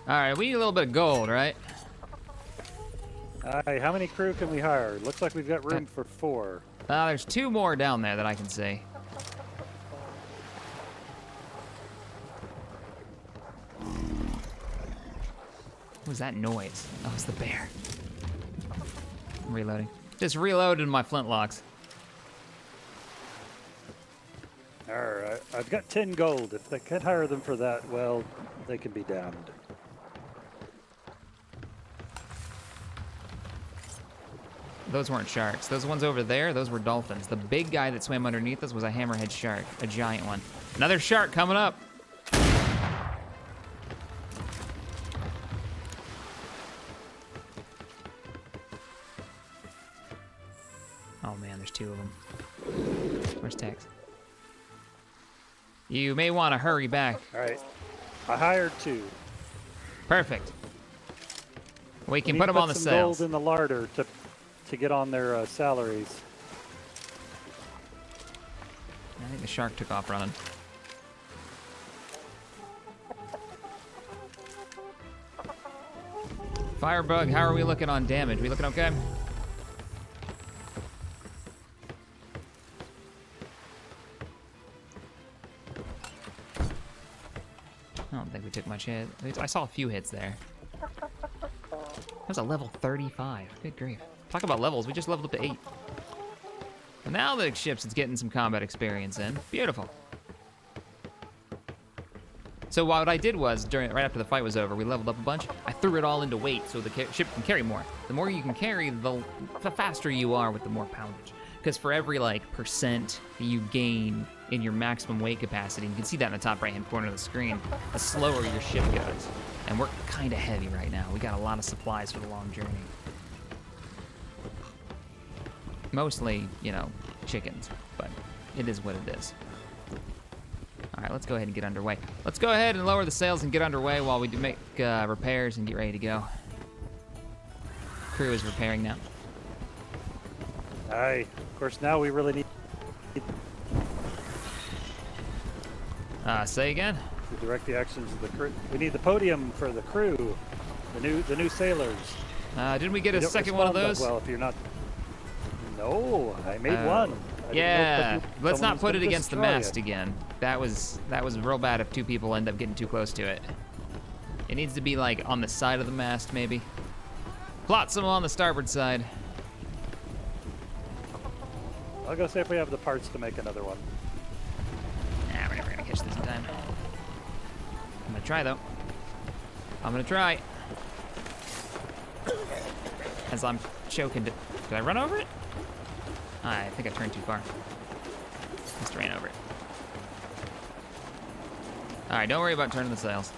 All right, we need a little bit of gold, right? Alright, how many crew can we hire? Looks like we've got room for 4. There's 2 more down there that I can see. What was that noise? Oh, it's the bear. I'm reloading. Just reloaded my flintlocks. Alright, I've got 10 gold. If they can't hire them for that, well, they can be damned. those weren't sharks. Those ones over there, those were dolphins. The big guy that swam underneath us was a hammerhead shark, a giant one. Another shark coming up. Oh man, there's two of them. Where's Tex? You may want to hurry back. All right. I hired 2. Perfect. We can need put to them on the some sails. gold in the larder to get on their salaries. I think the shark took off running. Firebug, how are we looking on damage? We looking okay? I don't think we took much hit. I saw a few hits there. That was a level 35. Good grief. Talk about levels, we just leveled up to 8. And now the ship's getting some combat experience in. Beautiful. So what I did was, right after the fight was over, we leveled up a bunch. I threw it all into weight so the ship can carry more. The more you can carry, the faster you are with the more poundage. Because for every percent that you gain in your maximum weight capacity, you can see that in the top right-hand corner of the screen, the slower your ship goes. And we're kind of heavy right now. We got a lot of supplies for the long journey. Mostly, chickens, but it is what it is. All right, let's go ahead and get underway. Let's go ahead and lower the sails and get underway while we do make repairs and get ready to go. Crew is repairing now. Aye. Of course, now we really need Say again? to direct the actions of the crew. We need the podium for the crew, the new sailors. Didn't we get They a don't second one of respond that those? Well, if you're not. No, I made one. I didn't know Yeah, if let's someone not was put it gonna against the destroy mast it. again. That was real bad if 2 people end up getting too close to it. It needs to be on the side of the mast, maybe. Plot some on the starboard side. I'll go see if we have the parts to make another one. Nah, we're never gonna catch this in time. I'm gonna try though. I'm gonna try. As I'm choking to... Did I run over it? I think I turned too far. Just ran over it. Alright, don't worry about turning the sails.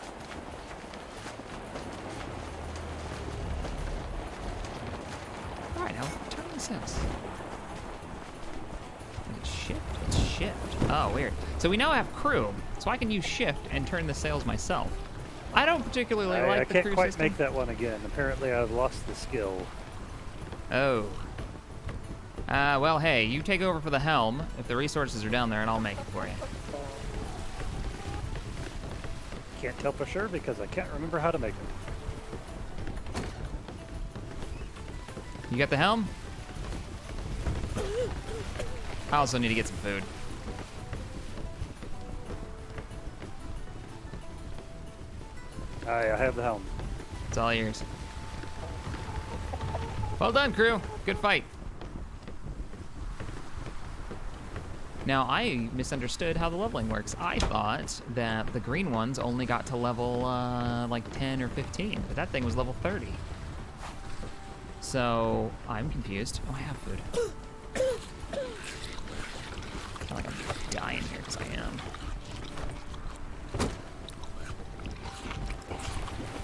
Alright, now turn the sails. Is it shift? It's shift. Oh, weird. So we now have crew, so I can use shift and turn the sails myself. I don't particularly like I the can't crew quite system. make that one again. Apparently, I've lost the skill. Oh. Well, hey, you take over for the helm if the resources are down there, and I'll make it for you. Can't tell for sure because I can't remember how to make them. You got the helm? I also need to get some food. Aye, I have the helm. It's all yours. Well done, crew. Good fight. Now, I misunderstood how the leveling works. I thought that the green ones only got to level, 10 or 15, but that thing was level 30. So, I'm confused. Oh, I have food. I feel like I'm dying here, because I am. I'm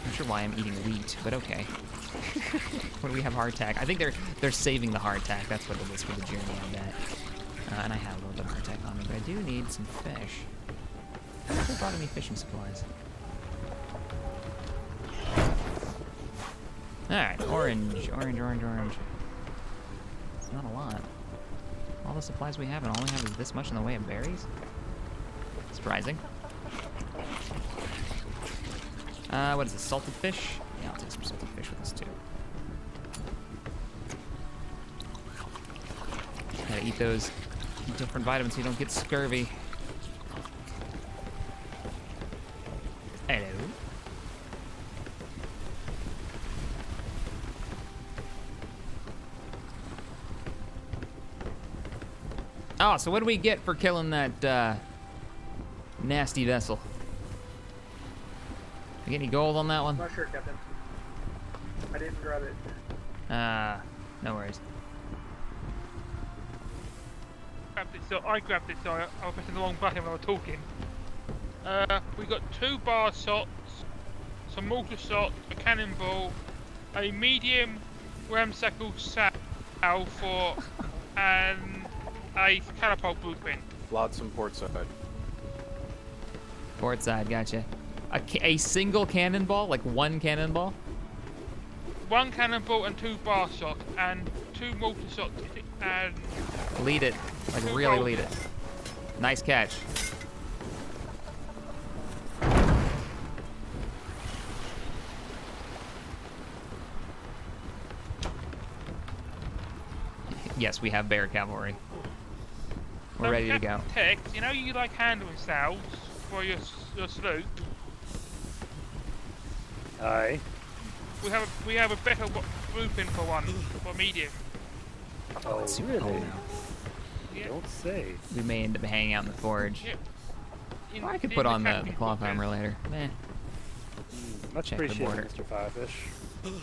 not sure why I'm eating wheat, but okay. What do we have? Hardtack. I think they're saving the hardtack. That's what it is for the journey, I bet. And I have a little bit of hardtack on me, but I do need some fish. I never brought any fishing supplies. Alright, orange. It's not a lot. All the supplies we have, and all we have is this much in the way of berries? Surprising. What is this, salted fish? Yeah, I'll take some salted fish with us too. Gotta eat those different vitamins so you don't get scurvy. Hello. Oh, so what do we get for killing that nasty vessel? You get any gold on that one? I'm not sure, Captain. I didn't grab it. No worries. grabbed it. So I grabbed it. So I was pressing the wrong button when I was talking. We got 2 bar shots, some mortar shots, a cannonball, a medium ramshackle salve for, and a catapult blueprint. Flotsam port side. Port side, gotcha. A single cannonball, like one cannonball? 1 cannonball and 2 bar shots and 2 mortar shots and Lead it, like 2 really rolls. lead it. Nice catch. Yes, we have bear cavalry. We're ready to go. Tex, you know you like handling salves for your sloop. Aye. We have a better blueprint for one, for medium. Oh, Super really? cool now. Yeah. Don't say. We may end up hanging out in the forge. Yeah. I could In put on the captain's cloth blueprint. armor later. Meh. Much Check the appreciated, border. Mr. Firefish.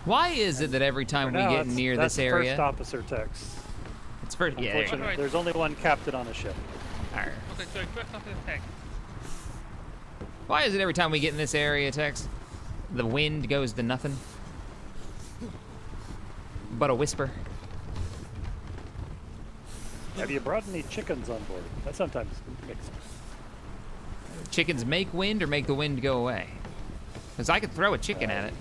Why is it that every For time we now, get that's- near that's this area, First officer Tex. it's first. Yeah, there you go. Unfortunately, there's only one captain on a ship. Arr. Okay, so first off the Tex. Why is it every time we get in this area, Tex, the wind goes to nothing but a whisper? Have you brought any chickens on board? That sometimes makes sense. Chickens make wind or make the wind go away? Because I could throw a chicken at it.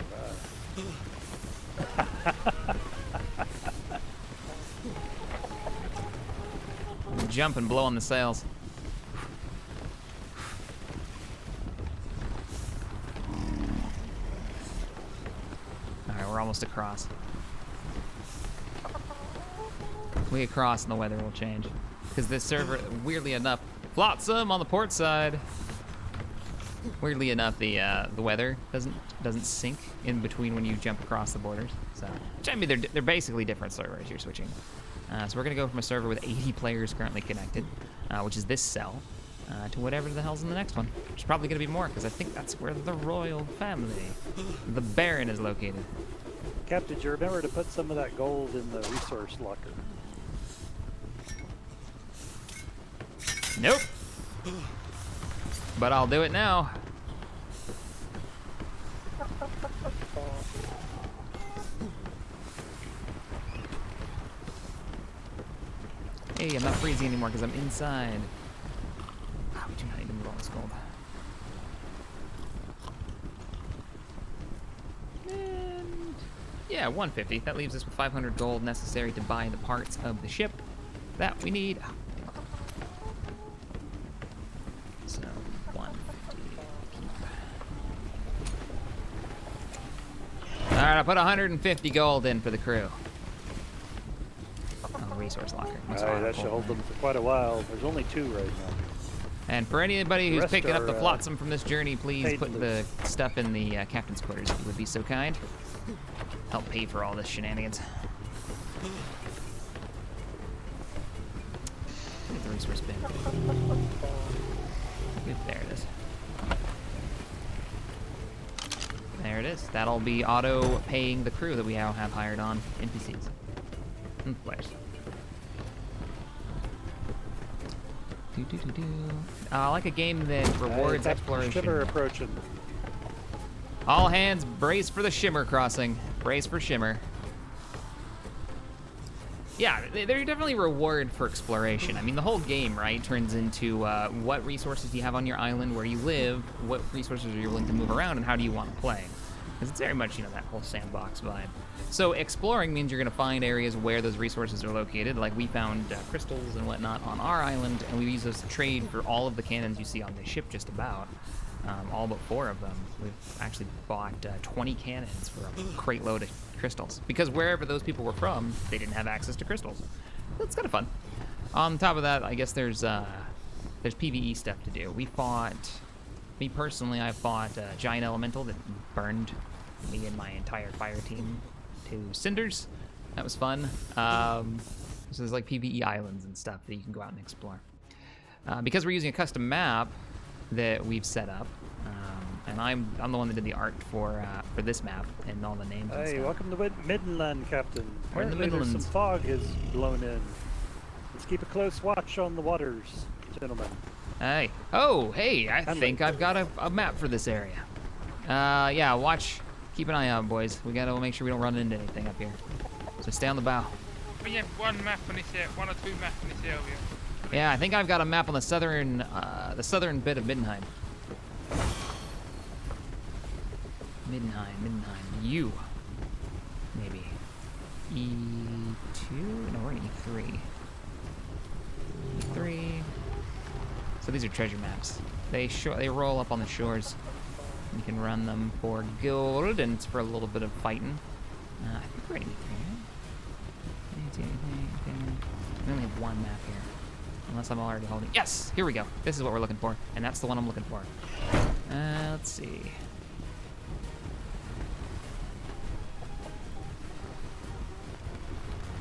Jump and blow on the sails. Alright, we're almost across. We get across and the weather will change. Because this server, weirdly enough, flotsam on the port side. Weirdly enough, the weather doesn't sync in between when you jump across the borders. So, which I mean, they're basically different servers you're switching. So we're gonna go from a server with 80 players currently connected, which is this cell, to whatever the hell's in the next one. Which is probably gonna be more, because I think that's where the royal family, the Baron, is located. Cap, did you remember to put some of that gold in the resource locker? Nope. But I'll do it now. Hey, I'm not freezing anymore because I'm inside. Ah, we do not need to move all this gold. And yeah, 150. That leaves us with 500 gold necessary to buy the parts of the ship that we need. Oh, so 150. All right, I put 150 gold in for the crew. Oh, resource locker. That's Aye, fine, that should cool. hold them for quite a while. There's only 2 right now. And for anybody who's rest picking up the are, flotsam from this journey, please paid put to the stuff in the captain's quarters if you would be so kind. Help pay for all this shenanigans. Get the resource bin. Good, there it is. There it is. That'll be auto-paying the crew that we now have hired on NPCs and players. I like a game that rewards exploration. Shimmer approaching. All hands brace for the Shimmer crossing. Brace for Shimmer. Yeah, they're definitely reward for exploration. I mean, the whole game, right, turns into what resources do you have on your island where you live, what resources are you willing to move around, and how do you want to play? Because it's very much, you know, that whole sandbox vibe. So exploring means you're going to find areas where those resources are located. Like we found crystals and whatnot on our island, and we use those to trade for all of the cannons you see on the ship just about. All but 4 of them. We've actually bought 20 cannons for a crate load of crystals. Because wherever those people were from, they didn't have access to crystals. That's kind of fun. On top of that, I guess there's PvE stuff to do. Me personally, I fought a giant elemental that burned me and my entire fire team to cinders. That was fun. So there's like PvE islands and stuff that you can go out and explore. Because we're using a custom map that we've set up, and time. I'm the one that did the art for this map and all the names and Hey, stuff. welcome to Midland, Captain. We're in the Apparently there's Midlands. some fog has blown in. Let's keep a close watch on the waters, gentlemen. Hey. Oh, hey, I Hello. think I've got a map for this area. Yeah, watch. Keep an eye out, boys. We gotta make sure we don't run into anything up here. So stay on the bow. We have one map in this area, 1 or 2 maps in this area. Yeah, I think I've got a map on the southern bit of Middenheim. Middenheim. U. Maybe. E2? No, we're in E3. E3. So these are treasure maps. They roll up on the shores. You can run them for gold, and it's for a little bit of fighting. I think we're in E3. We only have one map here. Unless I'm already holding. Yes! Here we go. This is what we're looking for. And that's the one I'm looking for. Let's see.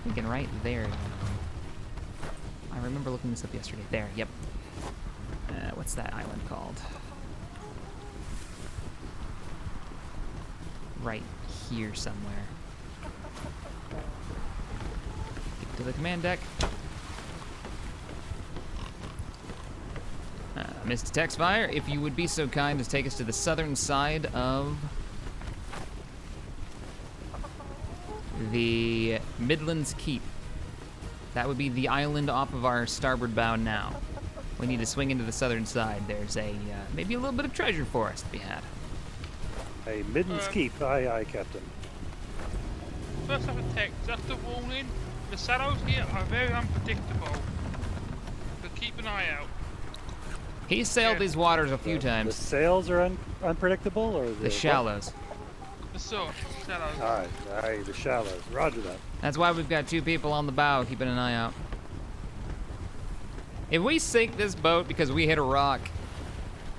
Thinking right there. I remember looking this up yesterday. There, yep. What's that island called? Right here somewhere. Get to the command deck. Mr. Texfire, if you would be so kind as take us to the southern side of the Midlands Keep. That would be the island off of our starboard bow now. We need to swing into the southern side. There's maybe a little bit of treasure for us to be had. Hey, Midden's Keep. Aye, Captain. First off, a text, just a warning, the shadows here are very unpredictable. So keep an eye out. He's sailed these waters a few The times. sails are unpredictable, or The shallows. The source, shadows. Aye, the shallows. Roger that. That's why we've got 2 people on the bow keeping an eye out. If we sink this boat because we hit a rock,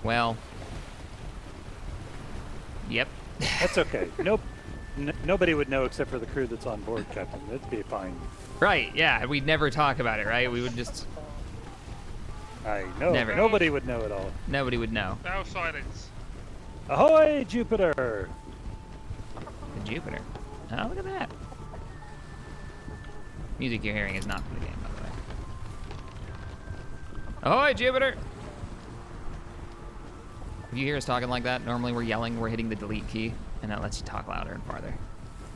well, yep. That's okay. Nope. Nobody would know except for the crew that's on board, Captain. It'd be fine. Right, yeah, we'd never talk about it, right? We would just, Aye, no. Never. Nobody would know at all. nobody would know. Now silence. Ahoy, Jupiter! The Jupiter. Oh, look at that. Music you're hearing is not from the game, by the way. Ahoy, Jupiter! If you hear us talking like that, normally we're yelling, we're hitting the delete key, and that lets you talk louder and farther.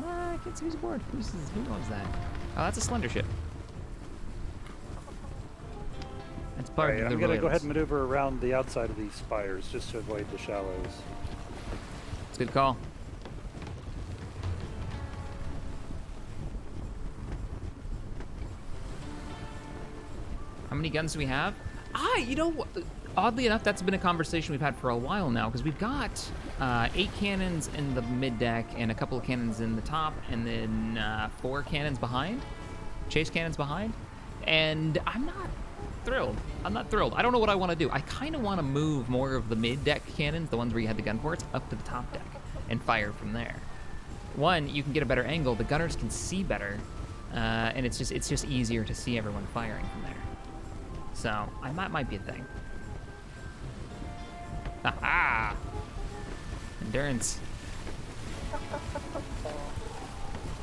I can't see who's aboard. Who owns that? Oh, that's a slender ship. That's part Alright, of the I'm gonna go ahead royals. and maneuver around the outside of these spires just to avoid the shallows. It's a good call. How many guns do we have? You know what? Oddly enough, that's been a conversation we've had for a while now, because we've got 8 cannons in the mid deck and a couple of cannons in the top, and then 4 cannons behind, chase cannons behind, and I'm not thrilled. I don't know what I want to do. I kind of want to move more of the mid deck cannons, the ones where you had the gun ports, up to the top deck and fire from there. One, you can get a better angle. The gunners can see better, and it's just easier to see everyone firing from there. So that might be a thing. Aha! Endurance.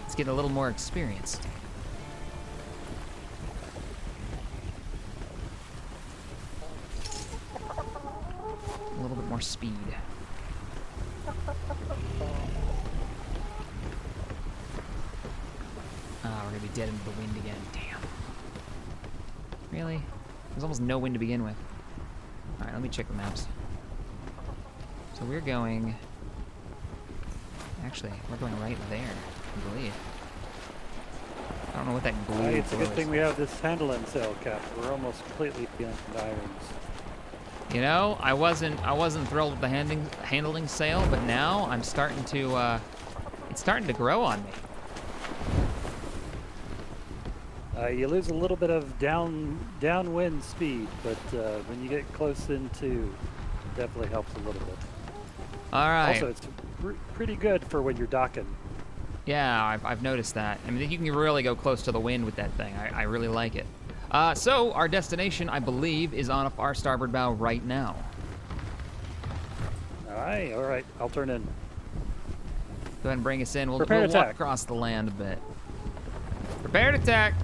Let's get a little more experienced. A little bit more speed. Oh, we're gonna be dead into the wind again. Damn. Really? There's almost no wind to begin with. Alright, let me check the maps. So we're going... Actually, we're going right there, I believe. I don't know what that blue It's a good glow thing is. we have this handling sail, Cap. We're almost completely beyond irons. You know, I wasn't thrilled with the handling sail, but now I'm starting to, it's starting to grow on me. You lose a little bit of downwind speed, but when you get close into, it definitely helps a little bit. All right. Also, it's pretty good for when you're docking. Yeah, I've noticed that. I mean, you can really go close to the wind with that thing. I really like it. So our destination, I believe, is on our starboard bow right now. Aye, all right. I'll turn in. Go ahead and bring us in. We'll Prepare to walk attack. across the land a bit. Prepare to attack.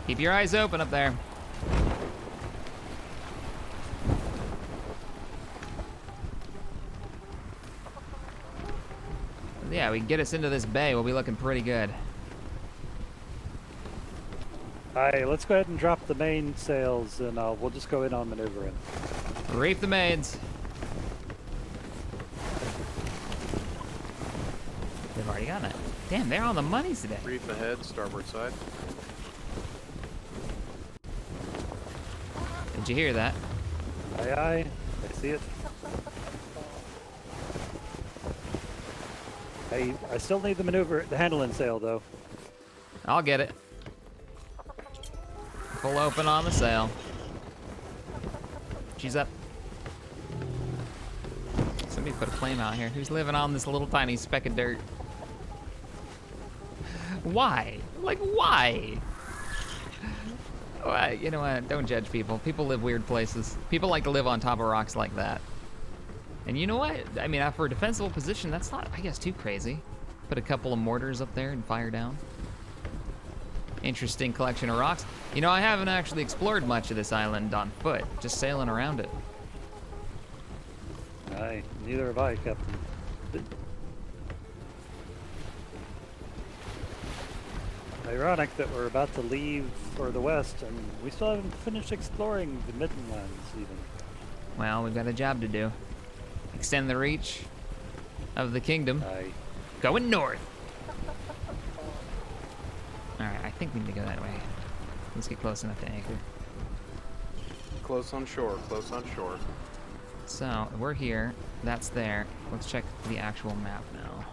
Keep your eyes open up there. Yeah, we can get us into this bay. We'll be looking pretty good. Aye, let's go ahead and drop the main sails, and we'll just go in on maneuvering. Reef the maids. They've already gotten it. Damn, they're on the money today. Reef ahead, starboard side. Did you hear that? Aye, aye. I see it. I still need the handling sail, though. I'll get it. Full open on the sail. She's up. Somebody put a flame out here. Who's living on this little tiny speck of dirt? Why? Like, why? Why? You know what? Don't judge people. People live weird places. People like to live on top of rocks like that. And you know what? I mean, for a defensible position, that's not, I guess, too crazy. Put a couple of mortars up there and fire down. Interesting collection of rocks. You know, I haven't actually explored much of this island on foot, just sailing around it. Aye, neither have I, Captain. Ironic that we're about to leave for the west, and we still haven't finished exploring the Midlands, even. Well, we've got a job to do. Extend the reach of the kingdom. Aye. Going north. Alright, I think we need to go that way. Let's get close enough to anchor. Close on shore, close on shore. So, we're here. That's there. Let's check the actual map now.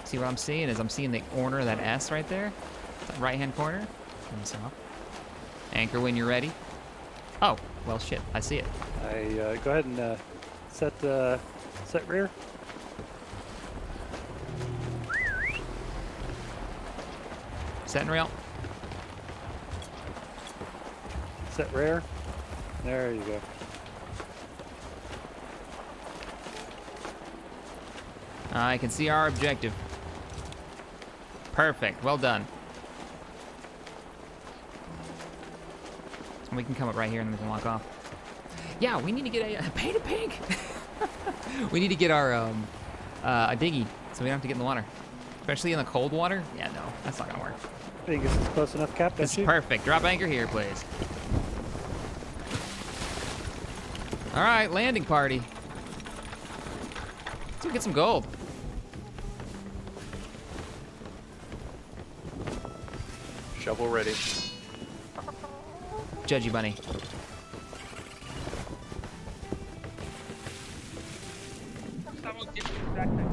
See what I'm seeing is I'm seeing the corner of that S right there. That right-hand corner. Turn this off. Anchor when you're ready. Oh, well, shit. I see it. Go ahead and set rear. Setting rail. Set rear. There you go. I can see our objective. Perfect. Well done. We can come up right here and then we can walk off. Yeah, we need to get a painted pig. We need to get our a dinghy so we don't have to get in the water, especially in the cold water. Yeah, no, that's not gonna work. I think this is close enough, Cap. This is perfect. Drop anchor here, please. All right, landing party. Let's go get some gold. Shovel ready. Judgy bunny. Someone get me back there.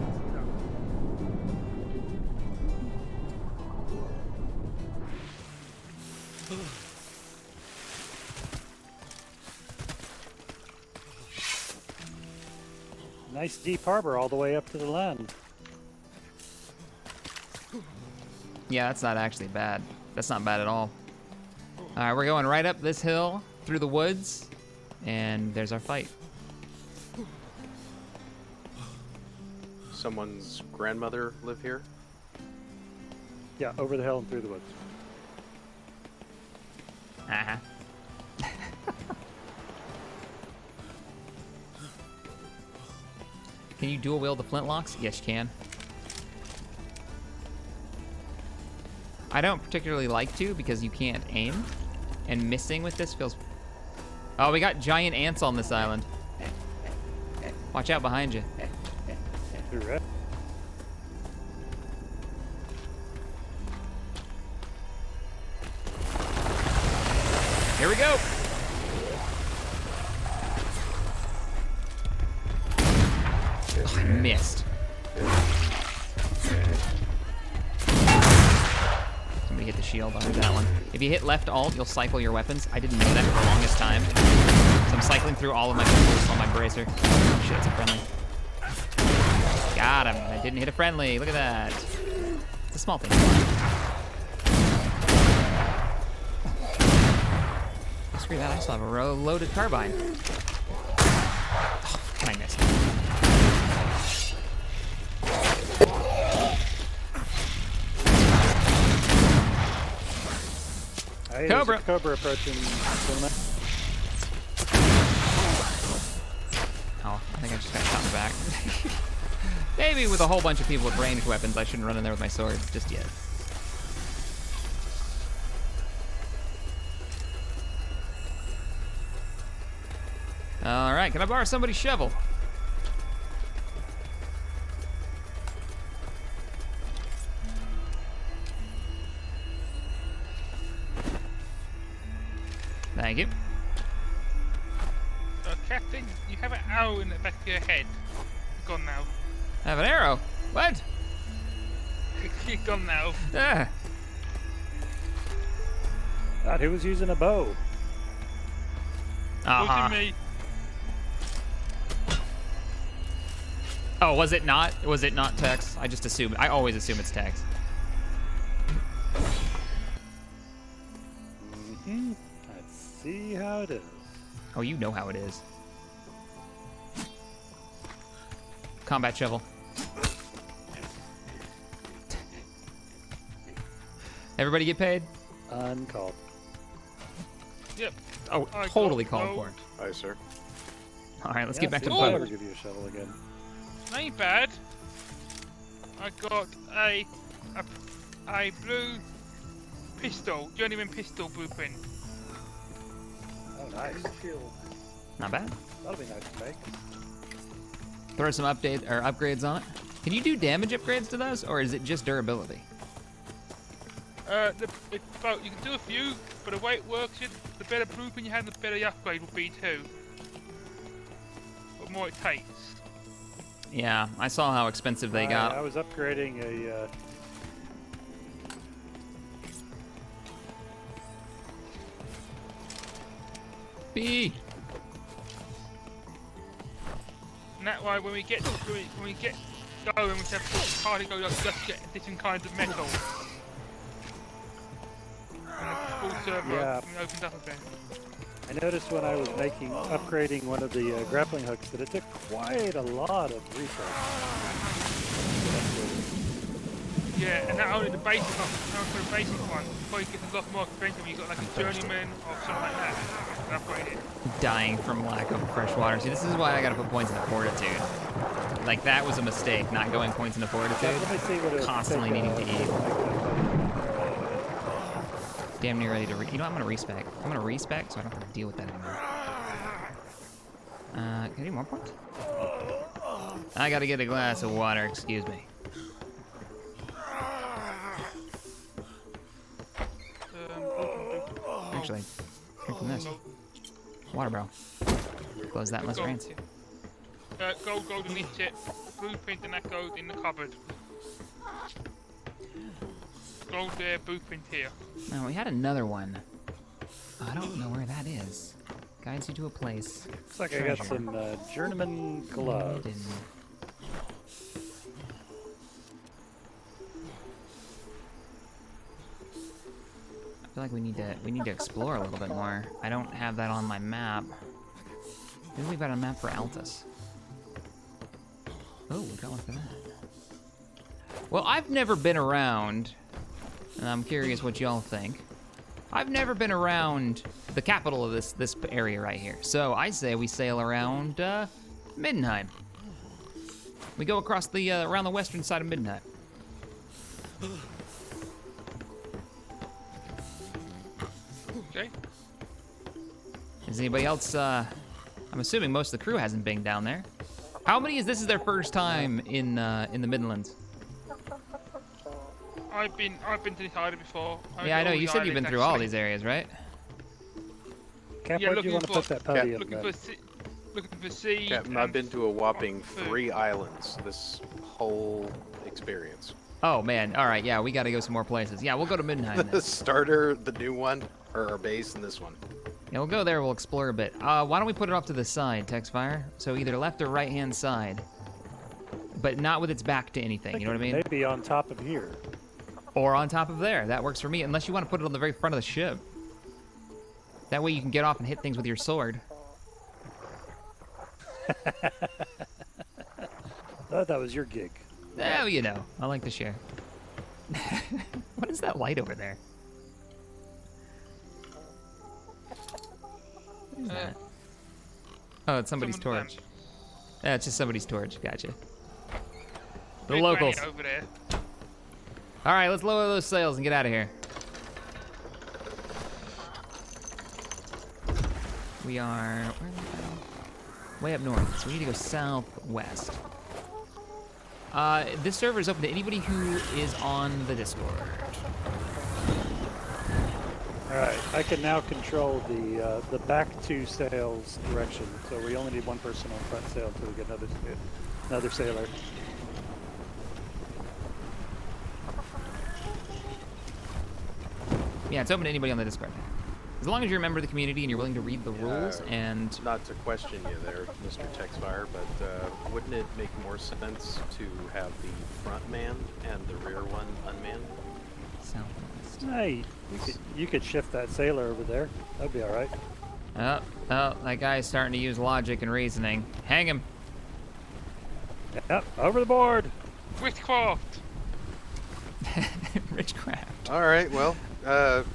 Nice deep harbor all the way up to the land. Yeah, that's not actually bad. That's not bad at all. All right, we're going right up this hill through the woods, and there's our fight. Someone's grandmother live here? Yeah, over the hill and through the woods. Uh-huh. Can you dual wield the flintlocks? Yes, you can. I don't particularly like to because you can't aim, and missing with this feels... Oh, we got giant ants on this island. Watch out behind you. You're right. Here we go. Oh, I missed. Somebody hit the shield under that one. If you hit left alt, you'll cycle your weapons. I didn't know that for the longest time. So I'm cycling through all of my pistols on my bracer. Oh shit, it's a friendly. Got him. I didn't hit a friendly. Look at that. It's a small thing. Screw that. I still have a loaded carbine. Oh, can I miss? Hey, Cobra. there's a Cobra approaching. Gentlemen. Oh, I think I just got shot in the back. Maybe with a whole bunch of people with ranged weapons, I shouldn't run in there with my sword just yet. All right, can I borrow somebody's shovel? Thank you. Captain, you have an arrow in the back of your head. It's gone now. I have an arrow. What? It's gone now. Ah. God, who was using a bow? Uh-huh. Wasn't me. Oh, was it not? Was it not Tex? I just assume. I always assume it's Tex. Mm-hmm. Let's see how it is. Oh, you know how it is. Combat shovel. Everybody get paid? Uncalled. Yep. Oh, I totally got called gold. for. Aye, sir. All right, let's Yeah, get back to see, the I'll boat. never give you a shovel again. Ain't bad. I got a blue pistol, journeyman pistol blueprint. Oh, nice. Shield. Not bad. That'll be nice to make. Throw some upgrades on it. Can you do damage upgrades to those, or is it just durability? You can do a few, but the way it works is the better blueprint you have, the better the upgrade will be too. The more it takes. Yeah, I saw how expensive they got. I was upgrading a. B. And that way, when we get going, we have party go just get different kinds of metal. And the full server Yeah. opens up again. I noticed when I was upgrading one of the grappling hooks that it took quite a lot of resources. Yeah, and not only the basic one, for the basic one, before you get a lot more expensive when you got like a journeyman or something like that, and upgrade it. Dying from lack of fresh water. See, this is why I gotta put points into fortitude. Like, that was a mistake, not going points into fortitude. Let me see what it would Constantly take, needing to eat. Damn near ready to you know, I'm gonna respec. I'm gonna respec so I don't have to deal with that anymore. Can I do more points? I gotta get a glass of water, excuse me. Actually, drink from this. Water barrel. Close that unless it rains. Gold underneath it. Blueprint and that gold in the cupboard. Gold there, blueprint here. No, we had another one. I don't know where that is. Guides you to a place. Looks like I got some journeyman gloves. Hidden. I feel like we need to explore a little bit more. I don't have that on my map. Maybe we've got a map for Altus. Oh, we got one for that. Well, I've never been around, and I'm curious what y'all think. I've never been around the capital of this area right here. So I say we sail around Middenheim. We go across the around the western side of Middenheim. Okay. Is anybody else? I'm assuming most of the crew hasn't been down there. How many is this is their first time in the Midlands? I've been to this island before. Yeah, I know. You said you've been through all these areas, right? Cap, Yeah, where do you looking want to put for- that podium Looking then? for sea. Captain, and I've been to a whopping food. 3 islands this whole experience. Oh man. All right. Yeah, we got to go some more places. Yeah, we'll go to Middenheim The then. starter, the new one, or our base, and this one. Yeah, we'll go there. We'll explore a bit. Why don't we put it off to the side, Texfire? So either left or right hand side. but not with its back to anything. You know what I mean? Maybe on top of here. Or on top of there. That works for me, unless you want to put it on the very front of the ship. That way you can get off and hit things with your sword. Thought that was your gig. Oh, you know, I like to share. What is that light over there? What is that? Oh, it's somebody's Someone's torch. Yeah, it's just somebody's torch. Gotcha. The Big locals. granite over there. All right, let's lower those sails and get out of here. We are where the hell? Way up north, so we need to go southwest. This server is open to anybody who is on the Discord. All right, I can now control the back two sails direction. So we only need one person on front sail until we get another sailor. Yeah, it's open to anybody on the Discord. As long as you're a member of the community and you're willing to read the rules and... Not to question you there, Mr. Texfire, but wouldn't it make more sense to have the front man and the rear one unmanned? Southwest. Hey, you could shift that sailor over there. That'd be all right. Oh, that guy's starting to use logic and reasoning. Hang him. Yep, over the board. Witchcraft. Richcraft. All right, well,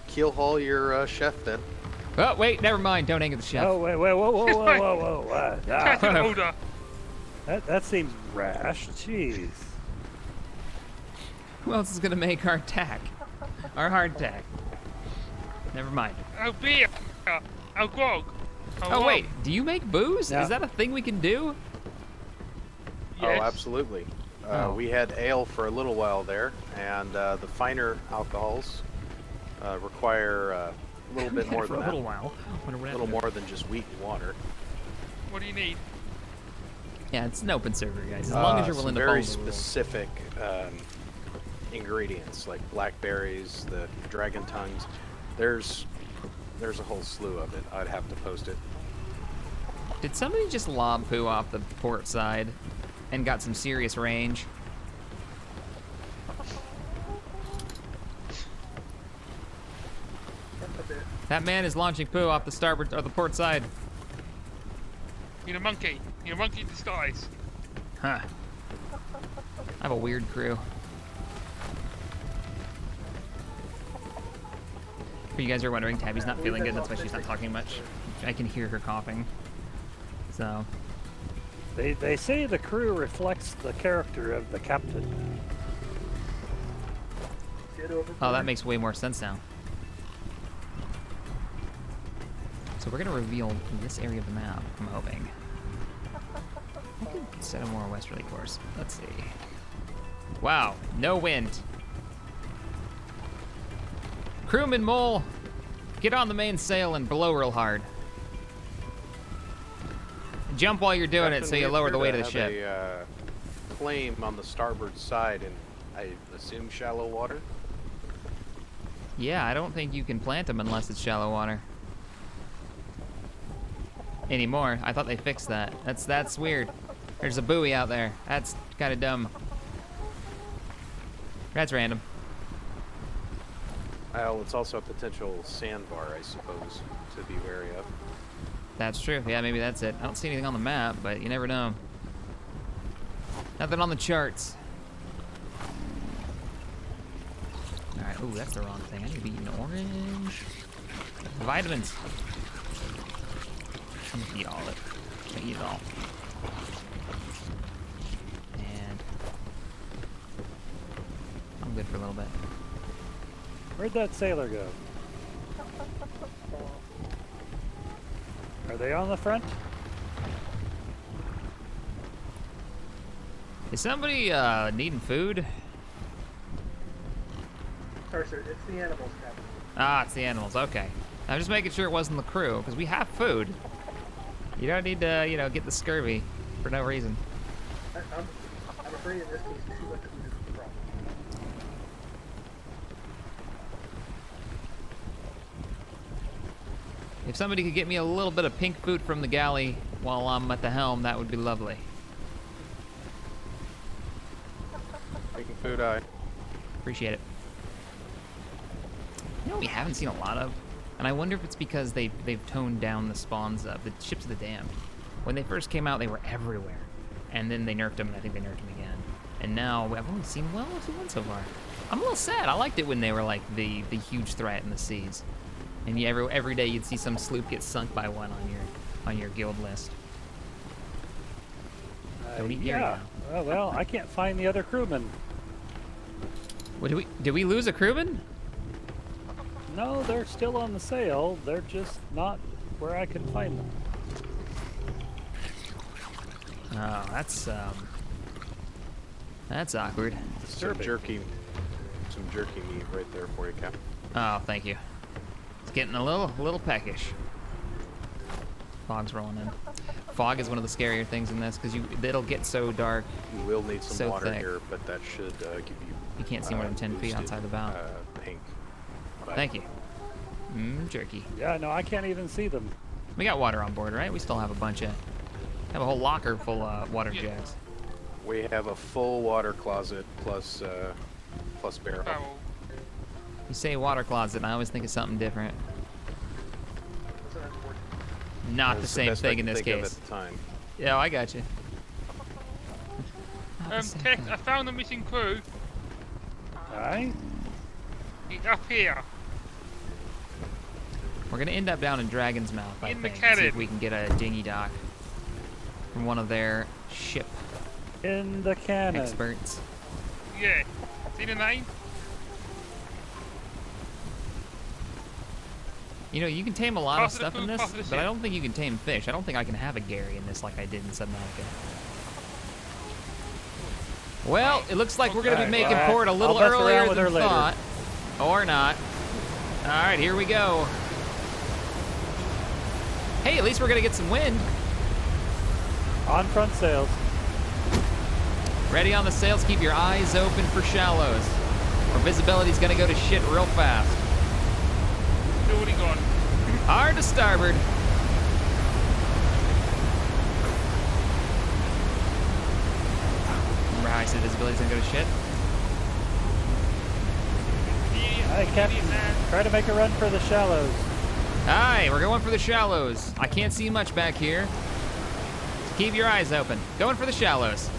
keel haul your chef then. Oh, wait, never mind. Don't anger the chef. Oh wait, whoa! Catching order. That seems rash. Jeez. Who else is going to make our attack? Our hard attack. Never mind. Oh, beer. Oh, grog. Oh, wait. Do you make booze? Yeah. Is that a thing we can do? Yes. Oh, absolutely. Oh. We had ale for a little while there, and the finer alcohols require a little bit more For than a that. little while. A little more than just wheat and water. What do you need? Yeah, it's an open server, guys. As long as you're willing some to follow very the rules. specific ingredients, like blackberries, the dragon tongues. There's a whole slew of it. I'd have to post it. Did somebody just lob poo off the port side and got some serious range? That man is launching poo off the starboard or the port side. You're a monkey. You're a monkey in disguise. Huh. I have a weird crew. For you guys who are wondering, Tabby's not feeling good. That's why she's not talking much. I can hear her coughing. So. They say the crew reflects the character of the captain. Oh, that makes way more sense now. So we're gonna reveal this area of the map, I'm hoping. I could set a more westerly course. Let's see. Wow, no wind. Crewman Mole, get on the main sail and blow real hard. Jump while you're doing it so you lower the weight of the ship. A flame on the starboard side, and I assume shallow water. Yeah, I don't think you can plant them unless it's shallow water. Anymore. I thought they fixed that. That's weird. There's a buoy out there. That's kind of dumb. That's random. Well, it's also a potential sandbar, I suppose, to be wary of. That's true. Yeah, maybe that's it. I don't see anything on the map, but you never know. Nothing on the charts. All right. Ooh, that's the wrong thing. I need to be eating orange. Vitamins. I'm gonna eat all of it. I'm gonna eat it all. And I'm good for a little bit. Where'd that sailor go? Are they on the front? Is somebody needing food? Sorry, sir. It's the animals, Captain. Ah, it's the animals. Okay. I'm just making sure it wasn't the crew, because we have food. You don't need to, you know, get the scurvy for no reason. I'm afraid in this case, too much food is the problem. If somebody could get me a little bit of pink food from the galley while I'm at the helm, that would be lovely. Food eye. Appreciate it. You know what we haven't seen a lot of? And I wonder if it's because they've toned down the spawns of the ships of the damned. When they first came out, they were everywhere. And then they nerfed them, and I think they nerfed them again. And now, I've only seen one so far. I'm a little sad. I liked it when they were like the huge threat in the seas. And every day you'd see some sloop get sunk by one on your guild list. Don't eat Yeah. Well, I can't find the other crewmen. What, did we lose a crewman? No, they're still on the sail. They're just not where I can find them. Oh, that's awkward. Some jerky meat right there for you, Cap. Oh, thank you. It's getting a little peckish. Fog's rolling in. Fog is one of the scarier things in this because it'll get so dark. You will need some So water thick. here, but that should give you. You can't see more than 10 feet boosted, outside the bow. Pink. But Thank you. Jerky. Yeah, no, I can't even see them. We got water on board, right? We still have have a whole locker full of water Yeah. jugs. We have a full water closet plus barrel. Barrel. You say water closet, and I always think of something different. That's an important. Not the That's same best I thing in can this think of case. at the time. Yeah, I got you. Tech, I found the missing crew. Alright? It's up here. We're gonna end up down in Dragon's Mouth, I In the think. See if cabin. we can get a dinghy dock from one of their ship In the cannon. experts. Yeah. See the name? You know, you can tame a lot of Pass the stuff in food, this, pass the but ship. I don't think you can tame fish. I don't think I can have a Gary in this like I did in Subnautica. Well, it looks like we're going to be Okay, making well, port a little I'll mess earlier around with her than later. thought. Or not. All right, here we go. Hey, at least we're going to get some wind. On front sails. Ready on the sails, keep your eyes open for shallows. Our visibility's going to go to shit real fast. Building on. Hard to starboard. Remember how I said visibility's going to go to shit? Alright, Captain. Try to make a run for the shallows. Aye, we're going for the shallows. I can't see much back here. Keep your eyes open. Going for the shallows.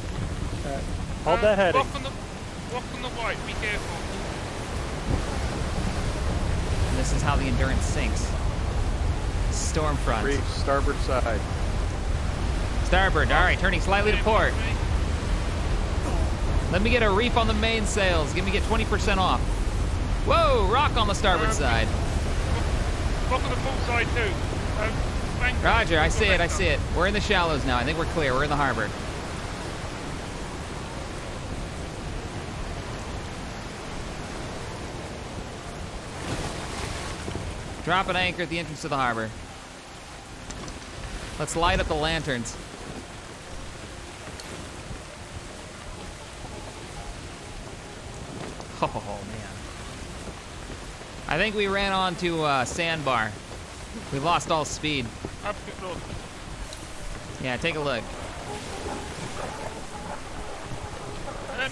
Alright. Hold that heading. Walk on the white. Be careful. And this is how the Endurance sinks. Storm front. Reef, starboard side. Starboard. All right, turning slightly to port. Let me get a reef on the mainsails. Get 20% off. Whoa, rock on the starboard side. Walk on the full side too. Bank Roger, I see it, I back see it. We're in the shallows now. I think we're clear. We're in the harbor. Drop an anchor at the entrance to the harbor. Let's light up the lanterns. Oh, man. I think we ran onto a sandbar. We lost all speed. Up to north. Yeah, take a look.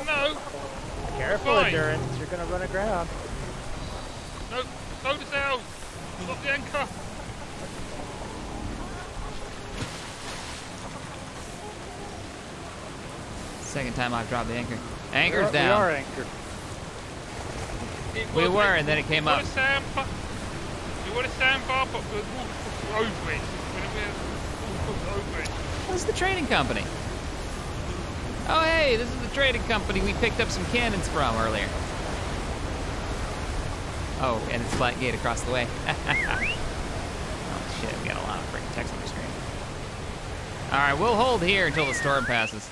No. Careful, Fine. Endurance. You're gonna run aground. No. Slow the sails. Stop the anchor. Second time I've dropped the anchor. Anchor's We down. are anchored. We were, and then it came up. You want a sandbar, but the water over it. Over it. What's the trading company? Oh, hey, this is the trading company we picked up some cannons from earlier. Oh, and it's flat gate across the way. Oh, shit, we got a lot of freaking text on the screen. All right, we'll hold here until the storm passes.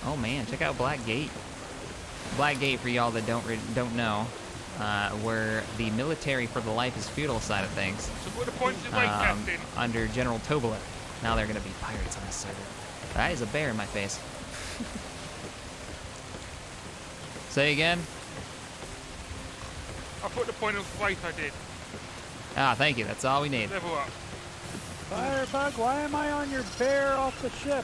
Oh, man, check out Black Gate. Black Gate, for y'all that don't know, were the military for the life is feudal side of things. So what the point is right, Captain? Under General Tobola. Now they're going to be pirates on this server. That is a bear in my face. Say again? I put the point of right, I did. Ah, thank you. That's all we need. Level up. Firebug, why am I on your bear off the ship?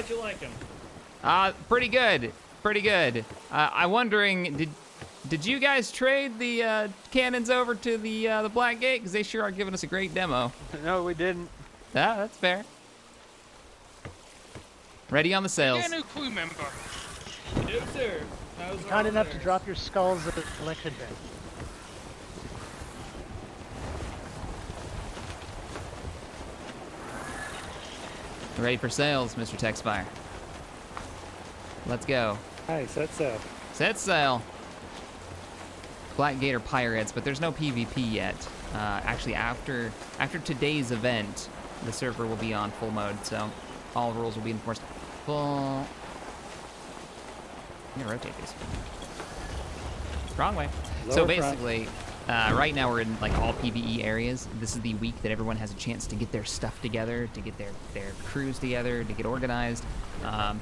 How'd you like him? Pretty good. Pretty good. I'm wondering, did you guys trade the cannons over to the Black Gate? Because they sure are giving us a great demo. No, we didn't. Ah, that's fair. Ready on the sails. Get a new crew member. No, sir. How's Kind enough to drop your skulls at the collection bin. Ready for sails, Mr. Texfire. Let's go. Hi, set sail. Set sail. Black Gate are pirates, but there's no PvP yet. Actually, after today's event, the server will be on full mode, so all rules will be enforced. Full. I'm gonna rotate these. Wrong way. So Lower front. basically, right now we're in like all PvE areas. This is the week that everyone has a chance to get their stuff together, to get their crews together, to get organized.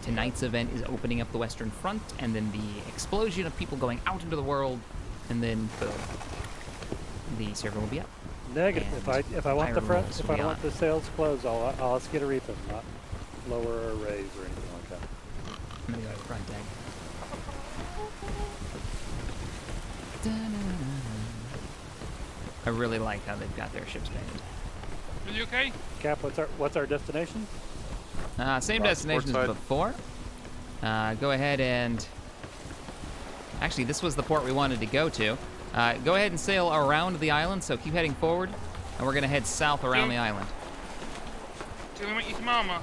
Tonight's event is opening up the Western Front, and then the explosion of people going out into the world, and then boom, the server will be up. Negative. If I want the pirate front, rules if will I be want on. the sails closed, I'll ask you to reef them, not lower or raise or anything like that. I'm gonna go to the front deck. I really like how they've got their ships painted. Are you okay? Cap, what's our destination? Same Rock destination as port side. before. Go ahead and... Actually, this was the port we wanted to go to. Go ahead and sail around the island, so keep heading forward, and we're gonna head south around the island. Do we make you some armor?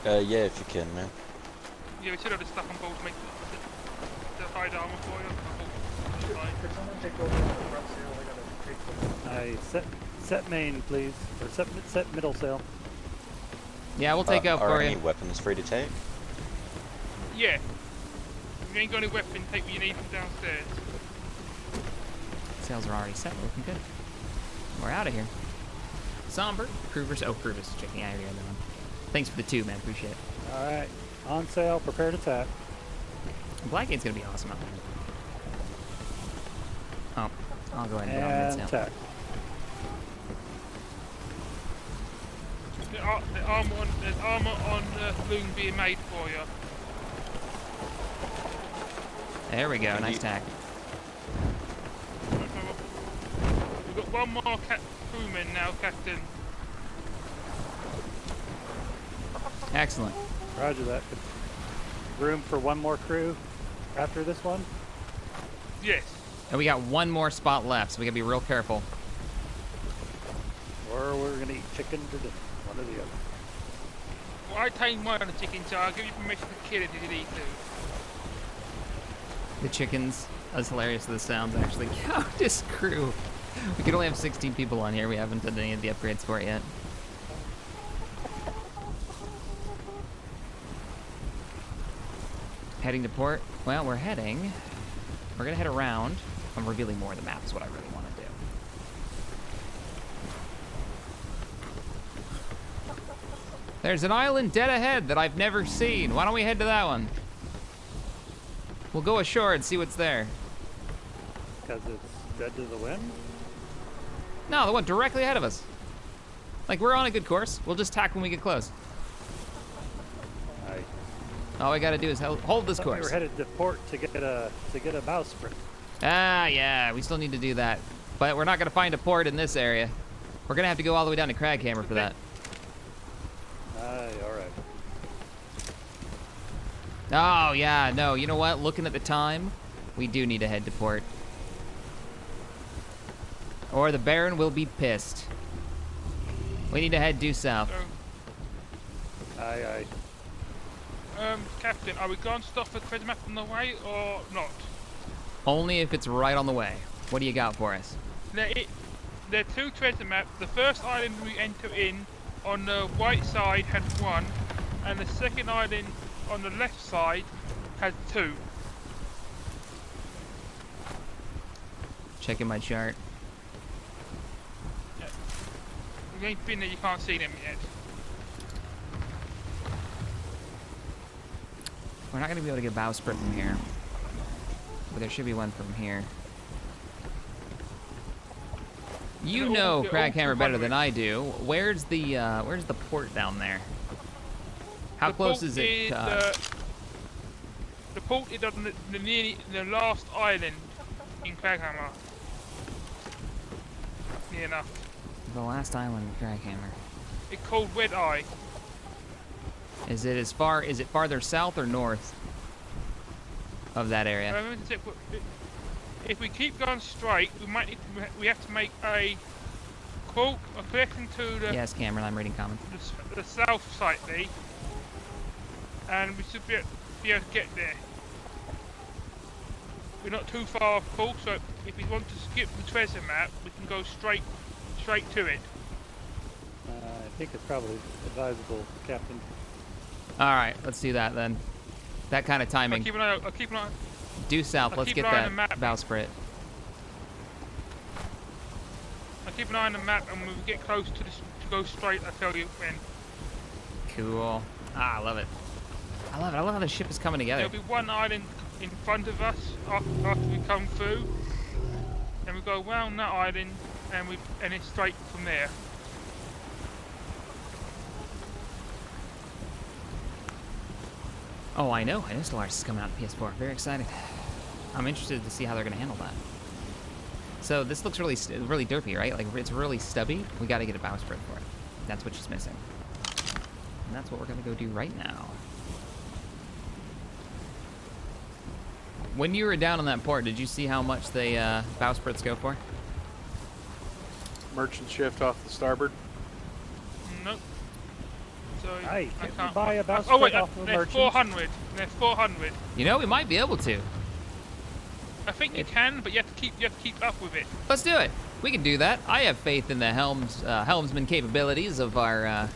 Yeah, if you can, man. Yeah, we should have the stuff on board to make the hide armor for you. Fine. Could someone take over the front sail? I gotta take them. Set main, please, or set middle sail. Yeah, we'll take out Are for any you. weapons free to take? Yeah. If you ain't got any weapon, take what you need from downstairs. Sails are already set. We're looking good. We're out of here. Somber. Kruvers. Oh, Kruvers is checking out of here. Thanks for the 2, man. Appreciate it. All right, on sail, prepare to attack. Blackgate's gonna be awesome out there. Oh, I'll go ahead and get on And mid-sail. attack. There's armor on the loom being made for you. There we go. Nice tack. We've got one more crewman now, Captain. Excellent. Roger that. Room for one more crew after this one? Yes. And we got one more spot left, so we gotta be real careful. Or we're gonna eat chicken for dinner. One or the other. Well, I tamed one of the chickens, so I'll give you permission to kill it if you need to. The chickens, as hilarious as this sounds, actually count as crew. We could only have 16 people on here. We haven't done any of the upgrades for it yet. Heading to port. Well, we're gonna head around. I'm revealing more of the map is what I really want to do. There's an island dead ahead that I've never seen. Why don't we head to that one? We'll go ashore and see what's there. Because it's dead to the wind? No, the one directly ahead of us. Like, we're on a good course. We'll just tack when we get close. All we gotta do is hold this We course. were headed to port to get a bowsprit. Ah, yeah, we still need to do that. But we're not gonna find a port in this area. We're gonna have to go all the way down to Craghammer for that. Aye, all right. Oh, yeah, no, you know what? Looking at the time, we do need to head to port. Or the Baron will be pissed. We need to head due south. Aye, aye. Captain, are we going to stop for treasure map on the way or not? Only if it's right on the way. What do you got for us? There are 2 treasure maps. The first island we enter in on the right side had 1, and the second island on the left side had 2. Checking my chart. You ain't been there, you can't see them yet. We're not gonna be able to get bowsprit from here. But there should be one from here. You know Craghammer better than I do. Where's the port down there? How The close port is it to us? The port is on the last island in Craghammer. Near enough. The last island in Crackhammer. It's called Red Eye. Is it farther south or north of that area? If we keep going straight, we have to make a connection to the Yes, Cameron, I'm reading comments. the south slightly, and we should be able to get there. We're not too far off course, so if we want to skip the treasure map, we can go straight to it. I think it's probably advisable, Captain. All right, let's do that then. That kind of timing. I'll keep an eye. Due south. I'll Let's keep get an eye on that the map. bowsprit. I'll keep an eye on the map, and when we get close to go straight, I'll tell you when. Cool. Ah, I love it. I love it. I love how the ship is coming together. There'll be one island in front of us after we come through, and we go around that island, and it's straight from there. Oh, I know. I know Stellaris is coming out on PS4. Very excited. I'm interested to see how they're going to handle that. So this looks really derpy, right? Like, it's really stubby. We got to get a bowsprit for it. That's what she's missing. And that's what we're going to go do right now. When you were down on that port, did you see how much the bowsprits go for? Merchant shift off the starboard. Nope. So Hey, I can't can't. we buy a bowsprit Oh wait, off of there's merchants? 400. There's 400. You know, we might be able to. I think you can, but you have to keep up with it. Let's do it. We can do that. I have faith in the helmsman capabilities of our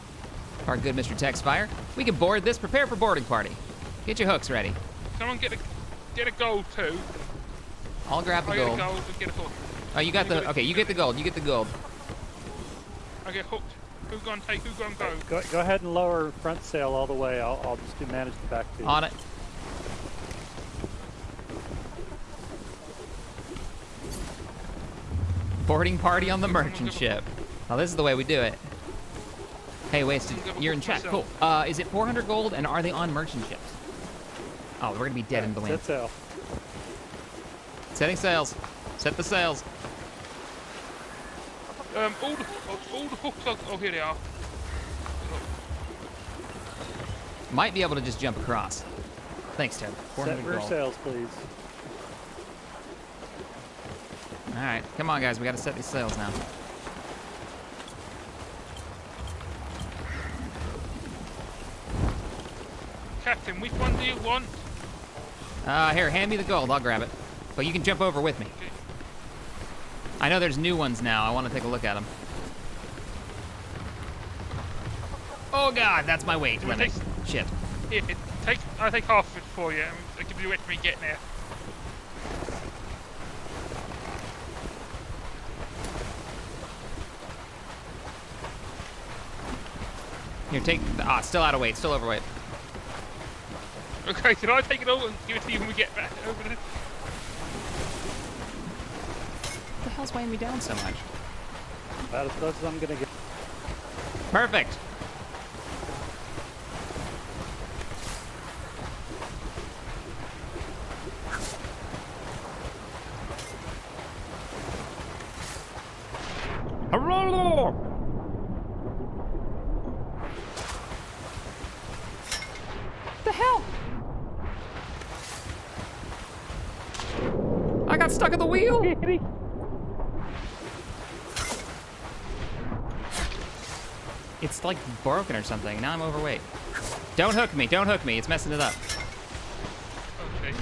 good Mr. Texfire. We can board this. Prepare for boarding party. Get your hooks ready. Someone get a gold too. I'll grab the I get gold. a gold and get a hook. Oh, you got the. Okay, you get the gold. You get the gold. I get hooked. Who's gonna take? Who's gonna go? Go ahead and lower front sail all the way. I'll just manage the back two. On it. Boarding party on the merchant ship. Now this is the way we do it. Hey, Wasted, you're in chat. Cool. Is it 400 gold, and are they on merchant ships? Oh, we're gonna be dead in the wind. Set sail. Setting sails. Set the sails. All the hooks are. Oh, here they are. Might be able to just jump across. Thanks, Ted. 400 Set rear gold. sails, please. All right, come on, guys. We got to set these sails now. Captain, which one do you want? Here, hand me the gold. I'll grab it. But you can jump over with me. Okay. I know there's new ones now. I want to take a look at them. Oh God, that's my weight limit. Shit. Here, I'll take half of it for you. I'll give you a way for me getting there. Here, take. Still out of weight. Still overweight. Okay, can I take it all and give it to you when we get back over there? What the hell's weighing me down so much? About as close as I'm gonna get. Perfect. Hurrah! The hell? I got stuck at the wheel. It's like broken or something. Now I'm overweight. Don't hook me. Don't hook me. It's messing it up. Okay.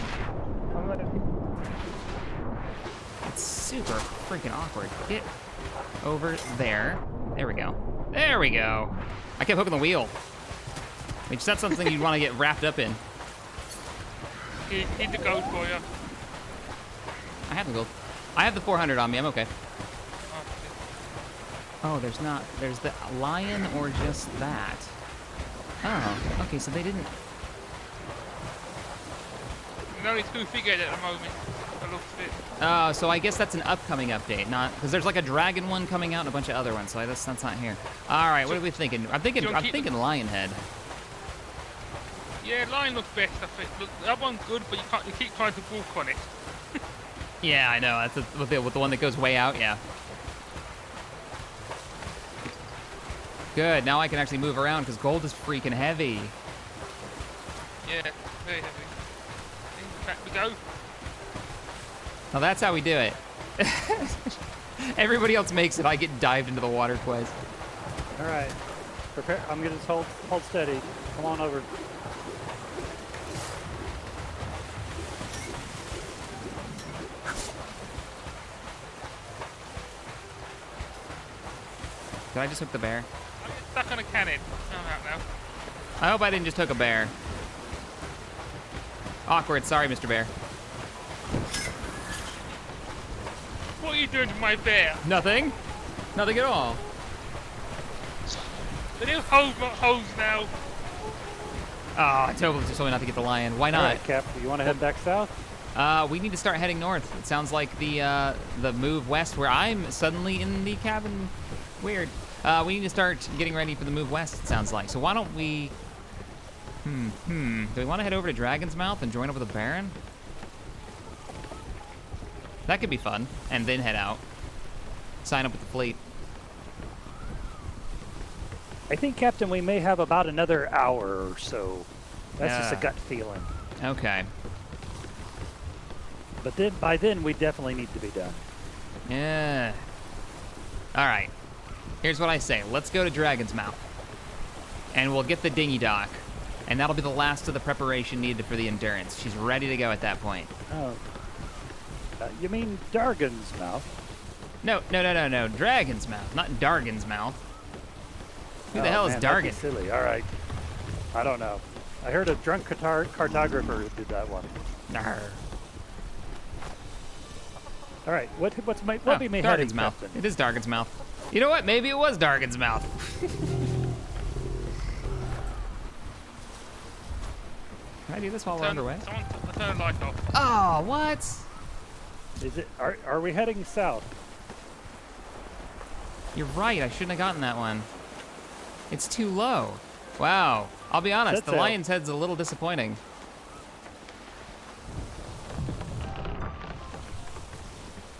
It's super freaking awkward. Get over there. There we go. There we go. I kept hooking the wheel. Which that's something you'd want to get wrapped up in. Need the gold for you. I have the gold. I have the 400 on me. I'm okay. Oh, there's not. There's the lion or just that. Oh, okay. So they didn't. No, it's too figured at the moment. I looked at it. Oh, so I guess that's an upcoming update, not because there's like a dragon one coming out and a bunch of other ones. So that's not here. All right, what are we thinking? I'm thinking Lionhead. Yeah, line looks best, I think. Look, that one's good, but you keep trying to walk on it. Yeah, I know. That's with the one that goes way out. Yeah. Good. Now I can actually move around because gold is freaking heavy. Yeah, very heavy. Back we go. Now that's how we do it. Everybody else makes it. I get dived into the water twice. All right. Prepare. I'm gonna just hold steady. Come on over. Did I just hook the bear? I'm stuck on a cannon. I'm out now. I hope I didn't just hook a bear. Awkward. Sorry, Mr. Bear. What are you doing to my bear? Nothing. Nothing at all. The new hose now. Oh, I totally just told me not to get the lion. Why All not? right, Cap. You want to head back south? We need to start heading north. It sounds like the move west, where I'm suddenly in the cabin. Weird. We need to start getting ready for the move west, it sounds like. So why don't we... Do we want to head over to Dragon's Mouth and join up with the Baron? That could be fun. And then head out. Sign up with the fleet. I think, Captain, we may have about another hour or so. That's just a gut feeling. Okay. But then, by then, we definitely need to be done. Yeah. All right. Here's what I say. Let's go to Dragon's Mouth. And we'll get the dinghy dock. And that'll be the last of the preparation needed for the Endurance. She's ready to go at that point. Oh. You mean Dargan's Mouth? No. Dragon's Mouth, not Dargan's Mouth. Who the hell is man, that'd be Dargan? silly. All right. I don't know. I heard a drunk cartographer who did that one. Arr. All right. What we may Dargan's heading, Mouth. Captain? It is Dargan's Mouth. You know what? Maybe it was Dargan's Mouth. Can I do this while we're underway? Someone turn the light off. Oh, what? Is it? Are we heading south? You're right. I shouldn't have gotten that one. It's too low. Wow. I'll be honest. Set The sail. lion's head's a little disappointing.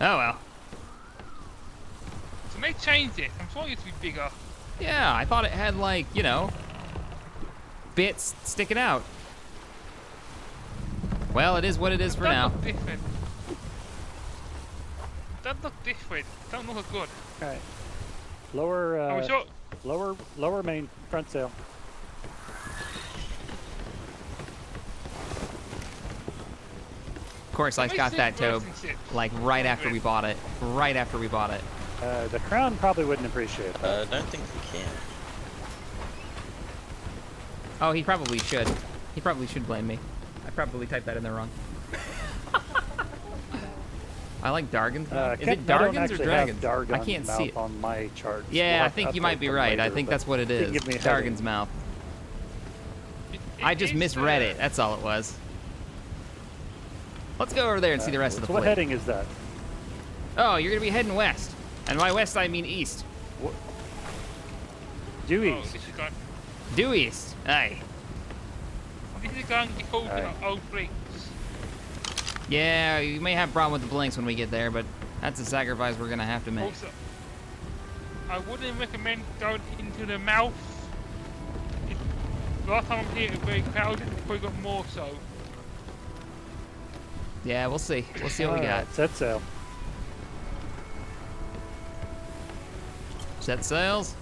Oh, well. So they changed it. I'm sure it used to be bigger. Yeah, I thought it had, like, you know, bits sticking out. Well, it is what it is for now. Look different. That look different. Don't look good. All right. Lower. Are we sure? Lower main front sail. Of course, I got that, Tobe, like, right after we bought it. Right after we bought it. The Crown probably wouldn't appreciate that. I don't think we can. Oh, he probably should. He probably should blame me. I probably typed that in there wrong. I like Dargan's Mouth. Is it Captain, I don't Dargan's or actually Dragons? have Dargan's I can't Mouth see it. on my chart. Yeah, We'll I think you might be right. I think that's what it is. give me a Dargan's heading. Mouth. I just misread it. That's all it was. Let's go over there and see the rest of the So what fleet. heading is that? Oh, you're gonna be heading west, and by west I mean east. Due Oh, east. this is going. Due east. Aye. This is going to be called Aye. old fleets. Yeah, you may have a problem with the blinks when we get there, but that's a sacrifice we're gonna have to make. Also, I wouldn't recommend going into the mouth. Last time I'm here, it was very crowded. It's probably got more so. Yeah, we'll see. We'll see what we got. Alright, set sail. Set sails.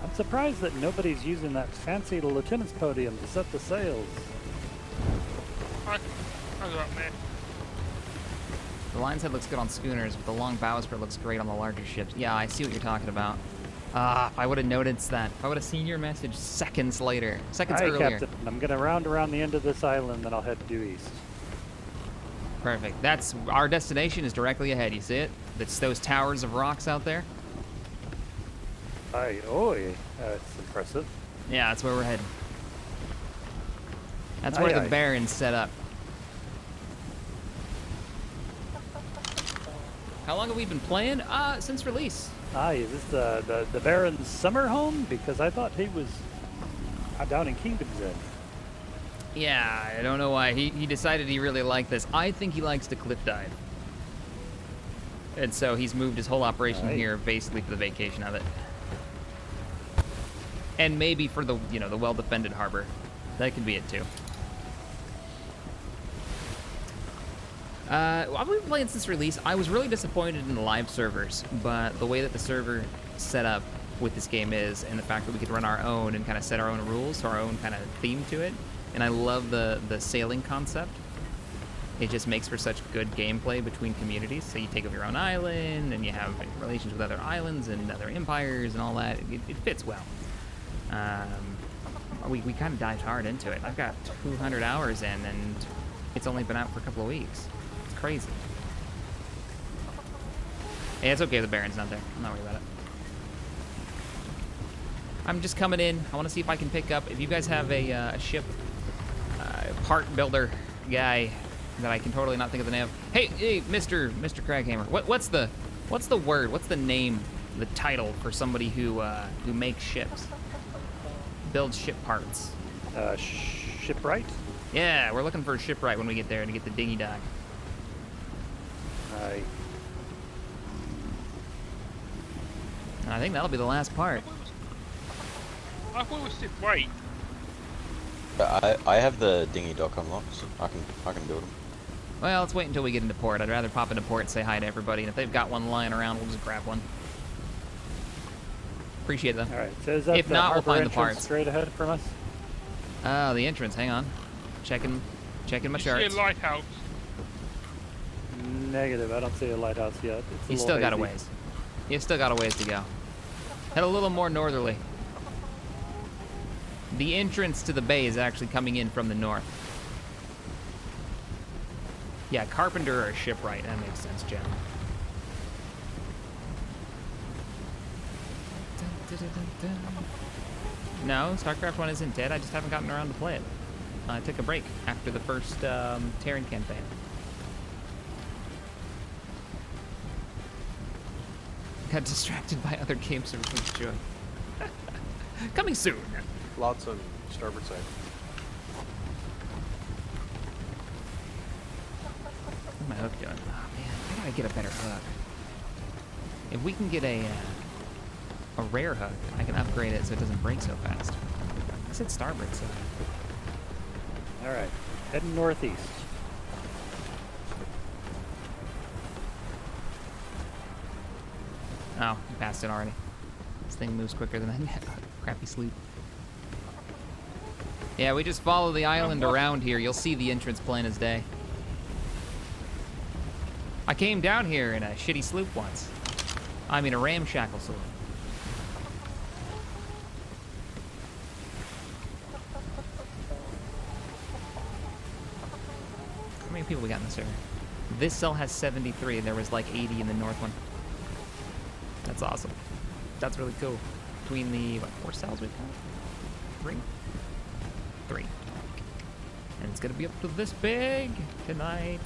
I'm surprised that nobody's using that fancy lieutenant's podium to set the sails. I go up there. The lion's head looks good on schooners, but the long bowsprit looks great on the larger ships. Yeah, I see what you're talking about. If I would have noticed that. If I would have seen your message seconds later. Seconds Aye, earlier. Captain. I'm gonna round around the end of this island, then I'll head due east. Perfect. That's our destination is directly ahead. You see it? That's those towers of rocks out there. Aye, oi. That's impressive. Yeah, that's where we're heading. That's where the Aye. Baron's set up. How long have we been playing? Since release. Aye, is this the Baron's summer home? Because I thought he was down in Kingdom's End. Yeah, I don't know why. He decided he really liked this. I think he likes to cliff dive. And so he's moved his whole operation Nice. here basically for the vacation of it. And maybe for the, the well-defended harbor. That could be it too. I've been playing since release. I was really disappointed in the live servers, but the way that the server set up with this game is, and the fact that we could run our own and kind of set our own rules, our own kind of theme to it. And I love the sailing concept. It just makes for such good gameplay between communities. So you take over your own island, and you have relations with other islands and other empires and all that. It fits well. We kind of dived hard into it. I've got 200 hours in, and it's only been out for a couple of weeks. It's crazy. Yeah, it's okay. The Baron's not there. I'm not worried about it. I'm just coming in. I want to see if I can pick up. If you guys have a ship part builder guy that I can totally not think of the name of. Hey, Mr. Craghammer. What's the word? What's the name? The title for somebody who makes ships, builds ship parts. Shipwright? Yeah, we're looking for a shipwright when we get there to get the dinghy dock. I think that'll be the last part. I thought it was right. I have the dinghy dock unlocked, so I can build them. Well, let's wait until we get into port. I'd rather pop into port and say hi to everybody, and if they've got one lying around, we'll just grab one. Appreciate them. All right. So is that If the not, we'll harbor find the entrance parts. straight ahead from us? Oh, the entrance. Hang on. Checking my You see charts. a lighthouse. Negative. I don't see a lighthouse yet. It's You still got a ways. You still got a ways to go. Head a little more northerly. The entrance to the bay is actually coming in from the north. Yeah, carpenter or a shipwright. That makes sense, Jim. No, StarCraft 1 isn't dead. I just haven't gotten around to play it. I took a break after the first Terran campaign. Got distracted by other games of joy. Coming soon. Lots on starboard side. Where's my hook doing? Oh man, I gotta get a better hook. If we can get a rare hook, I can upgrade it so it doesn't break so fast. I said starboard side. All right. Heading northeast. Oh, you passed it already. This thing moves quicker than that. Crappy sleep. Yeah, we just follow the island around here. You'll see the entrance plain as day. I came down here in a shitty sloop once. I mean a ramshackle sloop. How many people we got in this server? This cell has 73, and there was like 80 in the north one. That's awesome. That's really cool. Between the, what, 4 cells we've got? 3? 3. And it's gonna be up to this big tonight.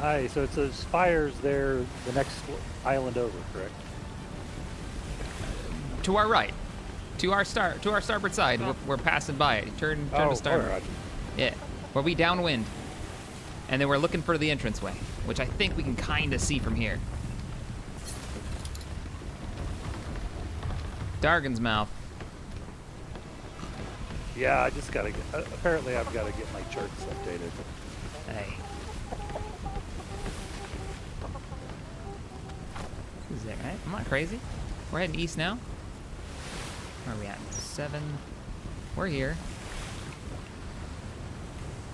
Hi, so it says fires there the next island over, correct? To our right. To our starboard side. We're passing by it. Turn to starboard. Roger. Yeah. We'll be downwind. And then we're looking for the entranceway, which I think we can kind of see from here. Dargan's Mouth. Yeah, I just gotta get. Apparently, I've got to get my charts updated. Hey. This is it, right? I'm not crazy. We're heading east now. Where are we at? 7. We're here.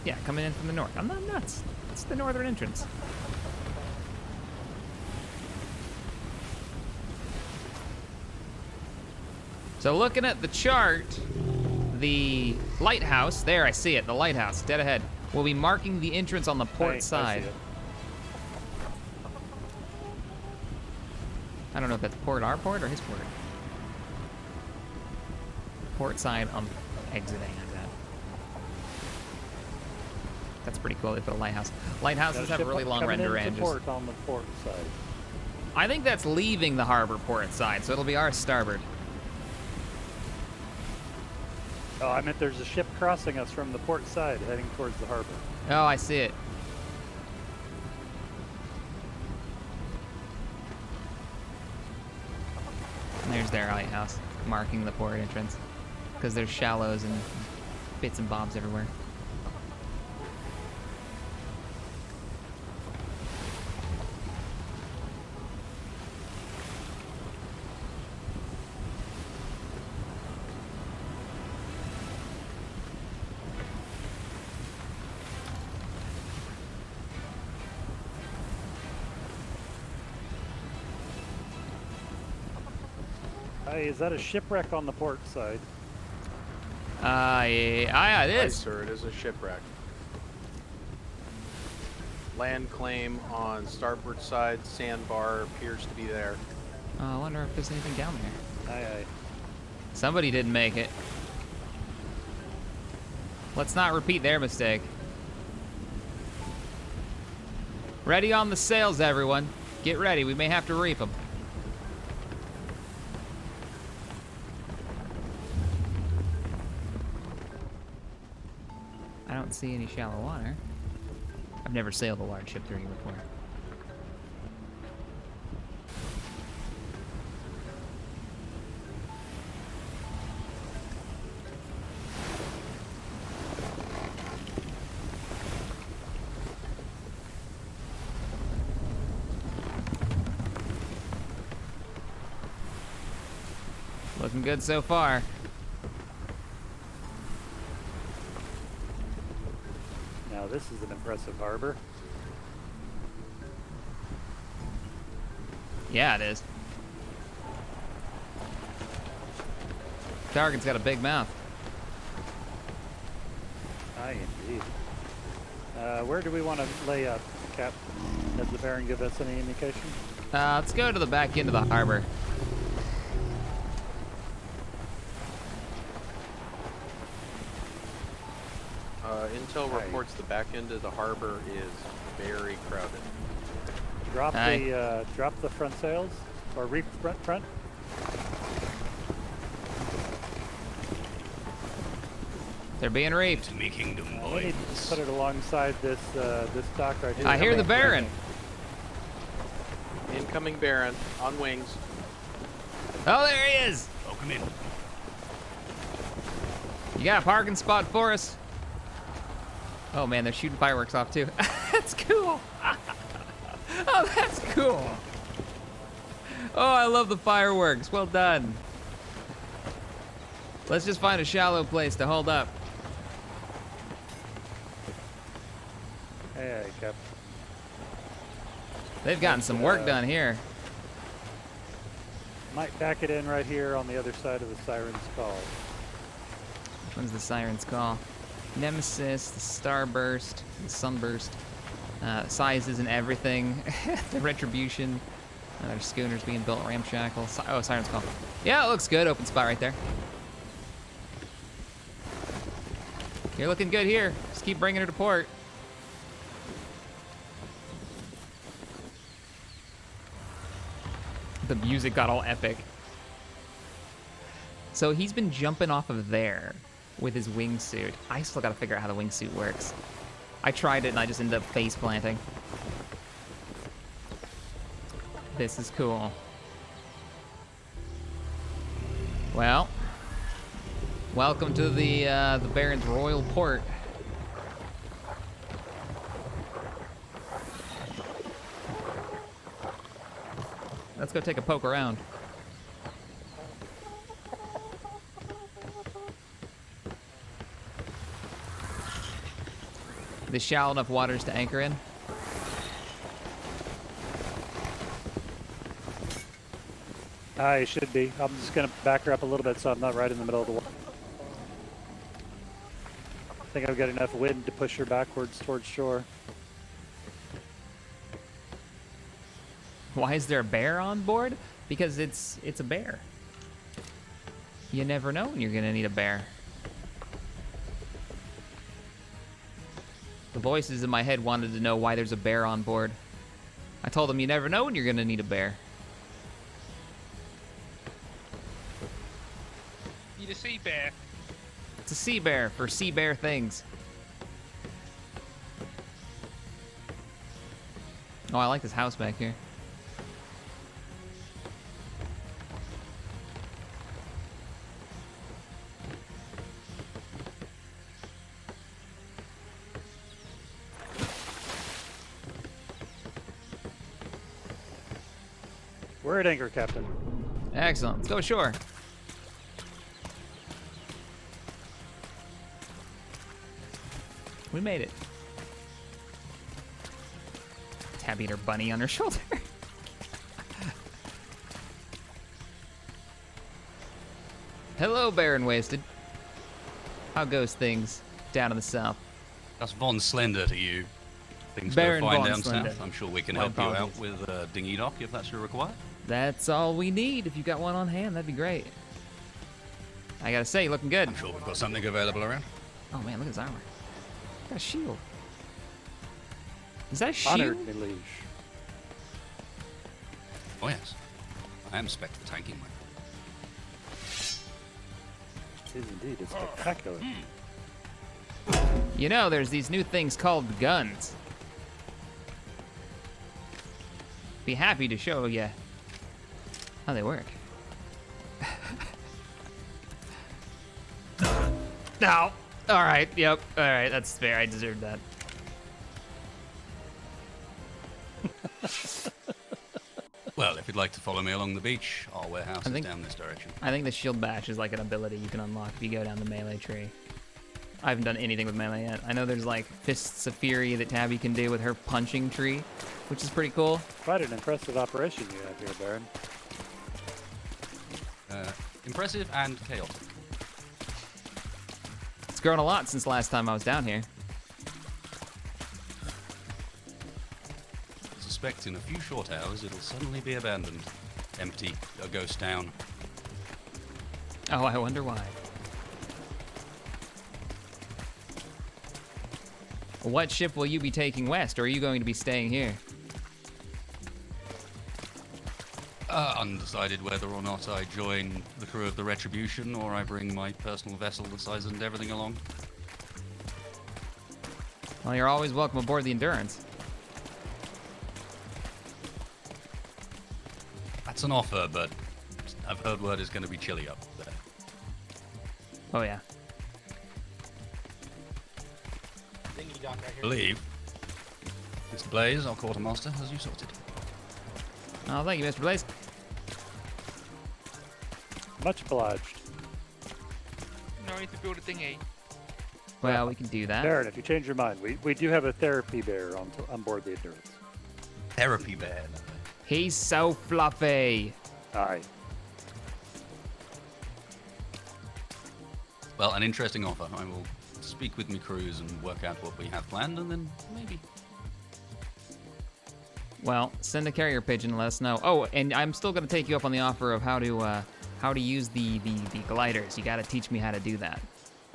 Yeah, coming in from the north. I'm not nuts. It's the northern entrance. So looking at the chart, the lighthouse, there I see it, the lighthouse, dead ahead. We'll be marking the entrance on the port side. I don't know if that's our port or his port. Port side, I'm exiting at that. That's pretty cool. They put a lighthouse. Lighthouses Got a have ship really long coming render into ranges. port on the port side. I think that's leaving the harbor port side, so it'll be our starboard. Oh, I meant there's a ship crossing us from the port side, heading towards the harbor. Oh, I see it. And there's their lighthouse, marking the port entrance. Because there's shallows and bits and bobs everywhere. Hey, is that a shipwreck on the port side? Yeah, it Aye, is. sir, it is a shipwreck. Land claim on starboard side, sandbar appears to be there. Oh, I wonder if there's anything down there. Aye, aye. Somebody didn't make it. Let's not repeat their mistake. Ready on the sails, everyone. Get ready, we may have to reap them. I don't see any shallow water. I've never sailed a large ship through here before. Looking good so far. Now this is an impressive harbor. Yeah, it is. Target's got a big mouth. Aye, indeed. Where do we want to lay up, Cap? Does the Baron give us any indication? Let's go to the back end of the harbor. Intel reports the back end of the harbor is very crowded. Drop the front sails, or reef front. They're being reefed. We need to put it alongside this this dock right here. I hear the Baron. Incoming Baron on wings. Oh, there he is. Welcome in. You got a parking spot for us? Oh man, they're shooting fireworks off too. That's cool. Oh, that's cool. Oh, I love the fireworks. Well done. Let's just find a shallow place to hold up. Hey, Cap. They've gotten some work done here. Might back it in right here on the other side of the Siren's Call. Which one's the Siren's Call? Nemesis, the Starburst, the Sunburst. Sizes and everything. The Retribution. There's schooners being built, ramshackle. Oh, Siren's Call. Yeah, it looks good. Open spot right there. You're looking good here. Just keep bringing her to port. The music got all epic. So he's been jumping off of there with his wingsuit. I still gotta figure out how the wingsuit works. I tried it and I just ended up face planting. This is cool. Well, welcome to the Baron's Royal Port. Let's go take a poke around. There's shallow enough waters to anchor in. I should be. I'm just gonna back her up a little bit so I'm not right in the middle of the water. I think I've got enough wind to push her backwards towards shore. Why is there a bear on board? Because it's a bear. You never know when you're gonna need a bear. voices in my head wanted to know why there's a bear on board. I told them you never know when you're gonna need a bear. Need a sea bear. It's a sea bear for sea bear things. Oh, I like this house back here. We're at anchor, Captain. Excellent. Let's go ashore. We made it. Tabby and her bunny on her shoulder. Hello, Baron Wasted. How goes things down in the south? That's Von Slender to you. Things Baron go fine Von down Slender. south. I'm sure we can My help you out apologies. with a dinghy dock if that's your required. That's all we need. If you got one on hand, that'd be great. I gotta say, looking good. I'm sure we've got something available around. Oh man, look at his armor. Got a shield. Is that a shield? Honored, me liege. Oh yes, I am spec for tanking, mate. It is indeed. It's spectacular. You know, there's these new things called guns. Be happy to show you how they work. No. All right. Yep. All right. That's fair. I deserved that. Well, if you'd like to follow me along the beach, our warehouse I is think- down this direction. I think the shield bash is like an ability you can unlock if you go down the melee tree. I haven't done anything with melee yet. I know there's like Fists of Fury that Tabby can do with her punching tree, which is pretty cool. Quite an impressive operation you have here, Baron. Impressive and chaotic. It's grown a lot since last time I was down here. I suspect in a few short hours it'll suddenly be abandoned. Empty, a ghost town. Oh, I wonder why. What ship will you be taking west, or are you going to be staying here? Undecided whether or not I join the crew of the Retribution or I bring my personal vessel the size and everything along. Well, you're always welcome aboard the Endurance. That's an offer, but I've heard word it's going to be chilly up there. Oh, yeah. Dinghy dock right here. Believe. Mr. Blaze, our quartermaster, has you sorted. Oh, thank you, Mr. Blaze. Much obliged. No, I need to build a dinghy. Well, we can do that. Baron, if you change your mind, we do have a therapy bear on board the Endurance. Therapy bear. He's so fluffy. Aye. Well, an interesting offer. I will speak with my crews and work out what we have planned, and then maybe. Well, send a carrier pigeon and let us know. Oh, and I'm still going to take you up on the offer of how to use the gliders. You got to teach me how to do that.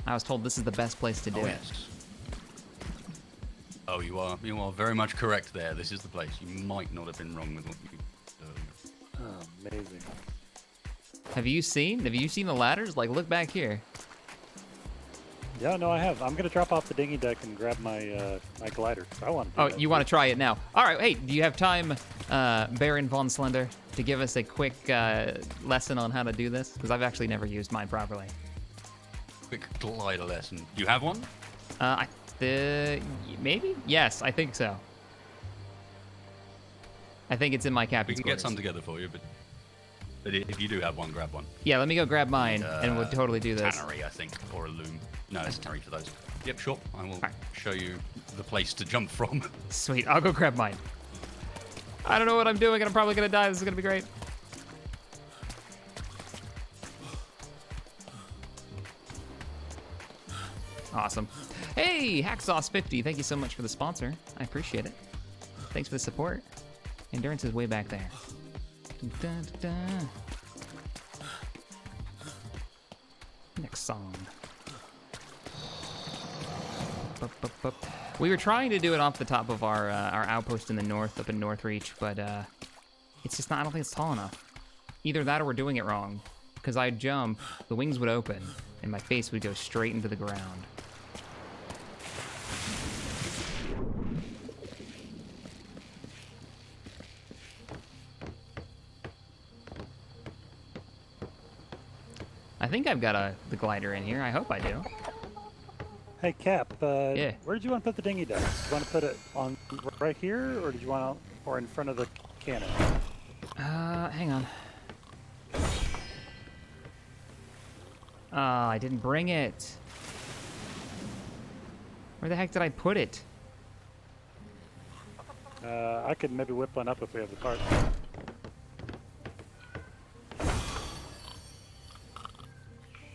I was told this is the best place to do Oh, it. yes. Oh, you are very much correct there. This is the place. You might not have been wrong with what you did earlier. Oh, amazing. Have you seen the ladders? Like, look back here. Yeah, no, I have. I'm gonna drop off the dinghy deck and grab my my glider. I want to. Oh, you want to try it now? All right. Hey, do you have time, Baron Von Slender, to give us a quick lesson on how to do this? Because I've actually never used mine properly. Quick glider lesson. Do you have one? Maybe? Yes, I think so. I think it's in my We captain's can get quarters. some together for you, but if you do have one, grab one. Yeah, let me go grab mine, and we'll totally do this. Tannery, I think, or a loom. No, it's a tannery for those. Yep, sure. I will Right. show you the place to jump from. Sweet, I'll go grab mine. I don't know what I'm doing, and I'm probably gonna die. This is gonna be great. Awesome. Hey, Hacksauce50, thank you so much for the sponsor. I appreciate it. Thanks for the support. Endurance is way back there. Dun, dun, dun. Next song. Bup, bup, bup. We were trying to do it off the top of our outpost in the north, up in Northreach, but it's just not. I don't think it's tall enough. Either that or we're doing it wrong. Because I'd jump, the wings would open, and my face would go straight into the ground. I think I've got the glider in here. I hope I do. Hey, Cap. Yeah. Where did you want to put the dinghy ducks? Do you want to put it on right here, or did you want to, or in front of the cannon? Hang on. Oh, I didn't bring it. Where the heck did I put it? I could maybe whip one up if we have the parts.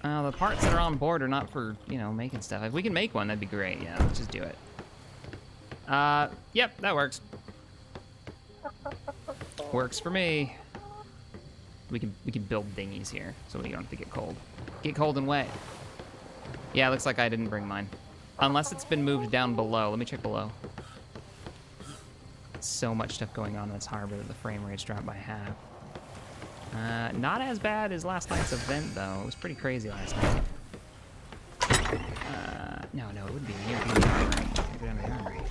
The parts that are on board are not for, you know, making stuff. If we can make one, that'd be great. Yeah, let's just do it. Yep, that works. Works for me. We can build dinghies here, so we don't have to get cold. Get cold and wet. Yeah, looks like I didn't bring mine. Unless it's been moved down below. Let me check below. So much stuff going on in this harbor that the frame rate's dropped by half. Not as bad as last night's event, though. It was pretty crazy last night. No, it would be here. It'd be the armory. Go down to the armory.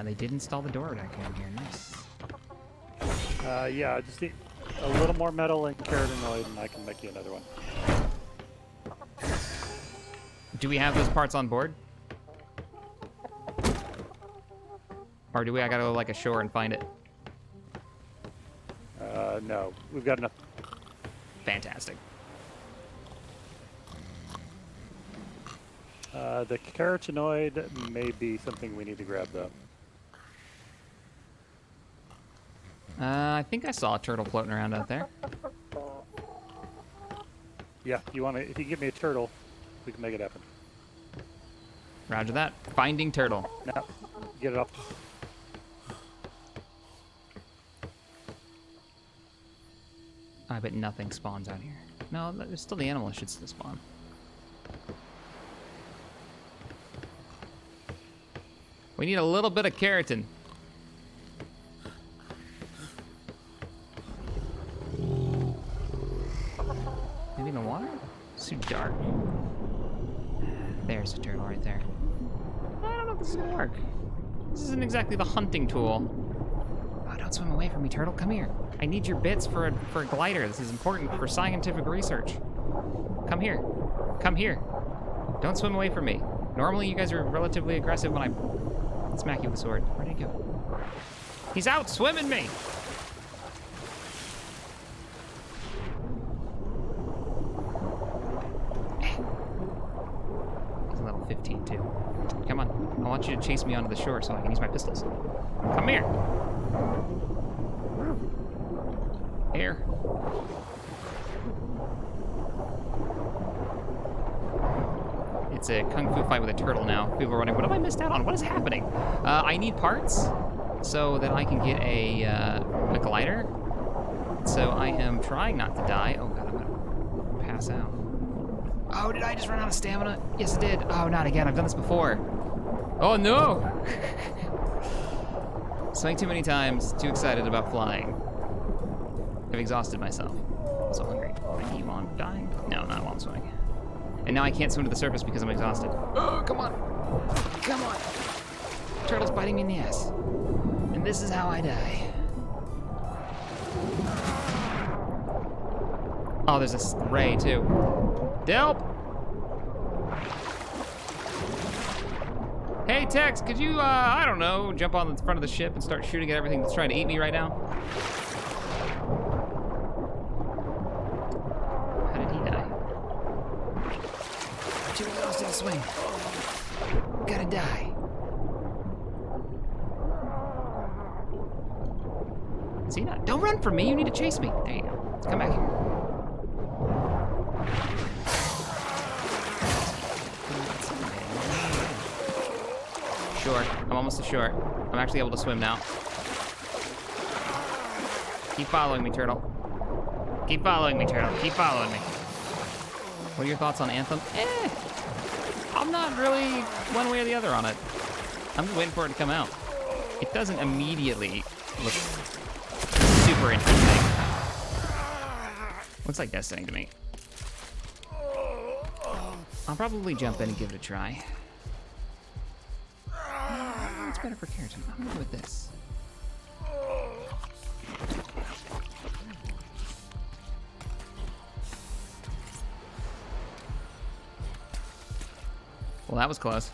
They did install the door deck in here. Nice. Yeah, I just need a little more metal and carotenoid, and I can make you another one. Do we have those parts on board? Or do I gotta go like ashore and find it? No, we've got enough. Fantastic. The carotenoid may be something we need to grab, though. I think I saw a turtle floating around out there. Yeah, if you can give me a turtle, we can make it happen. Roger that. Finding turtle. Now, get it up. I bet nothing spawns out here. No, there's still the animal should still spawn. We need a little bit of keratin. Maybe in the water? It's too dark. There's a turtle right there. I don't know if this is gonna work. This isn't exactly the hunting tool. Oh, don't swim away from me, turtle. Come here. I need your bits for a glider. This is important for scientific research. Come here. Come here. Don't swim away from me. Normally, you guys are relatively aggressive when I smack you with a sword. Where'd he go? He's out swimming me! He's level 15, too. Come on. I want you to chase me onto the shore so I can use my pistols. Come here! Here. It's a kung fu fight with a turtle now. People are wondering, what have I missed out on? What is happening? I need parts so that I can get a glider. So I am trying not to die. Oh god, I'm gonna pass out. Oh, did I just run out of stamina? Yes, I did. Oh, not again. I've done this before. Oh no! Swing too many times. Too excited about flying. I've exhausted myself. I'm so hungry. I eat while I'm dying? No, not while I'm swimming. And now I can't swim to the surface because I'm exhausted. Oh, come on. Come on. Turtle's biting me in the ass. And this is how I die. Oh, there's a ray, too. Delp! Hey, Tex, could you, I don't know, jump on the front of the ship and start shooting at everything that's trying to eat me right now? How did he die? Too exhausted to swing. Gotta die. See that? Don't run from me, you need to chase me. There you go. Come back here. Shore. I'm almost ashore. I'm actually able to swim now. Keep following me, turtle. Keep following me, turtle. Keep following me. What are your thoughts on Anthem? I'm not really one way or the other on it. I'm just waiting for it to come out. It doesn't immediately look super interesting. Looks like Destiny to me. I'll probably jump in and give it a try. It's better for Keratin. I'm gonna go with this. Well, that was close.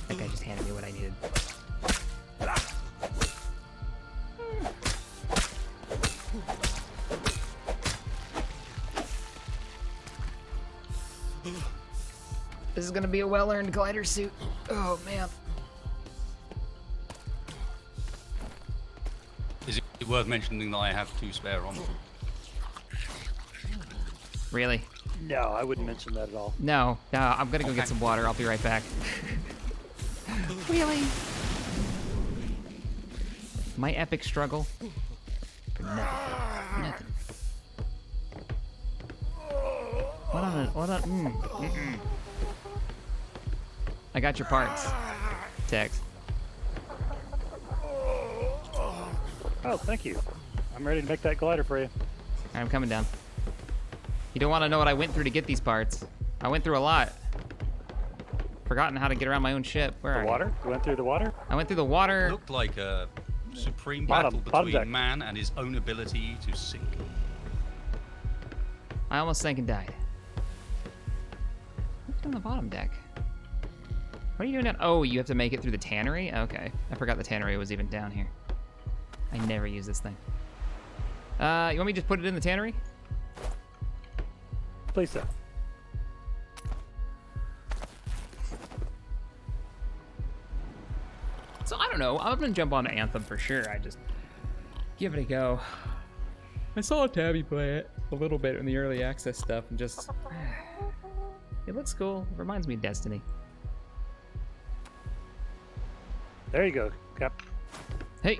That guy just handed me what I needed. This is gonna be a well-earned glider suit. Oh, man. Is it worth mentioning that I have 2 spare on? Really? No, I wouldn't mention that at all. No, I'm gonna go get some water. I'll be right back. Really? My epic struggle? For nothing. Nothing. What on. I got your parts. Tex. Oh, thank you. I'm ready to make that glider for you. Alright, I'm coming down. You don't want to know what I went through to get these parts. I went through a lot. Forgotten how to get around my own ship. Where are The water? You went through the water? I went through the water. It looked like a supreme Bottom battle deck. between man and his own ability to sink. I almost sank and died. What's on the bottom deck? What are you doing down? Oh, you have to make it through the tannery? Okay. I forgot the tannery was even down here. I never use this thing. You want me to just put it in the tannery? Please so. So I don't know. I'm gonna jump on Anthem for sure. I just give it a go. I saw Tabby play it a little bit in the early access stuff and just it looks cool. It reminds me of Destiny. There you go, Cap. Hey.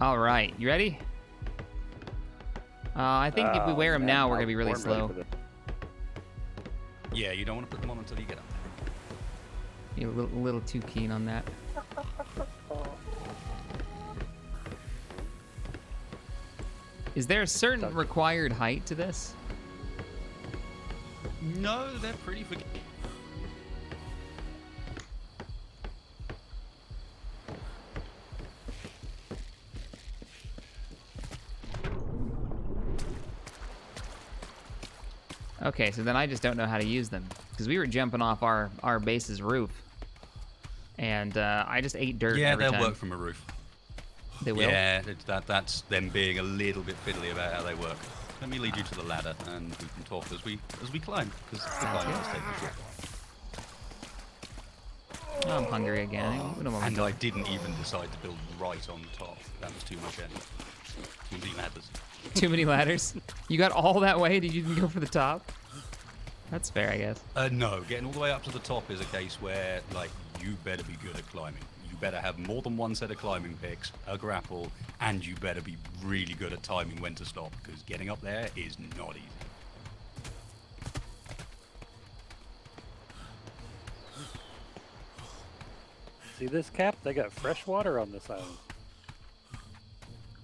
All right, you ready? I think if we wear them now, we're gonna be really slow. Yeah, you don't want to put them on until you get up there. You're a little too keen on that. Is there a certain required height to this? No, they're pretty Okay, so then I just don't know how to use them. Because we were jumping off our base's roof. And I just ate dirt Yeah, every they'll time. work from a roof. They will? Yeah, that's them being a little bit fiddly about how they work. Let me lead you to the ladder, and we can talk as we climb, because the climb does take a bit. Oh, I'm hungry again. We don't want And to I didn't even decide to build right on top. That was too much energy. Too many ladders. Too many ladders? You got all that way? Did you even go for the top? That's fair, I guess. No, getting all the way up to the top is a case where, like, you better be good at climbing. You better have more than one set of climbing picks, a grapple, and you better be really good at timing when to stop, because getting up there is not easy. See this, Cap? They got fresh water on this island.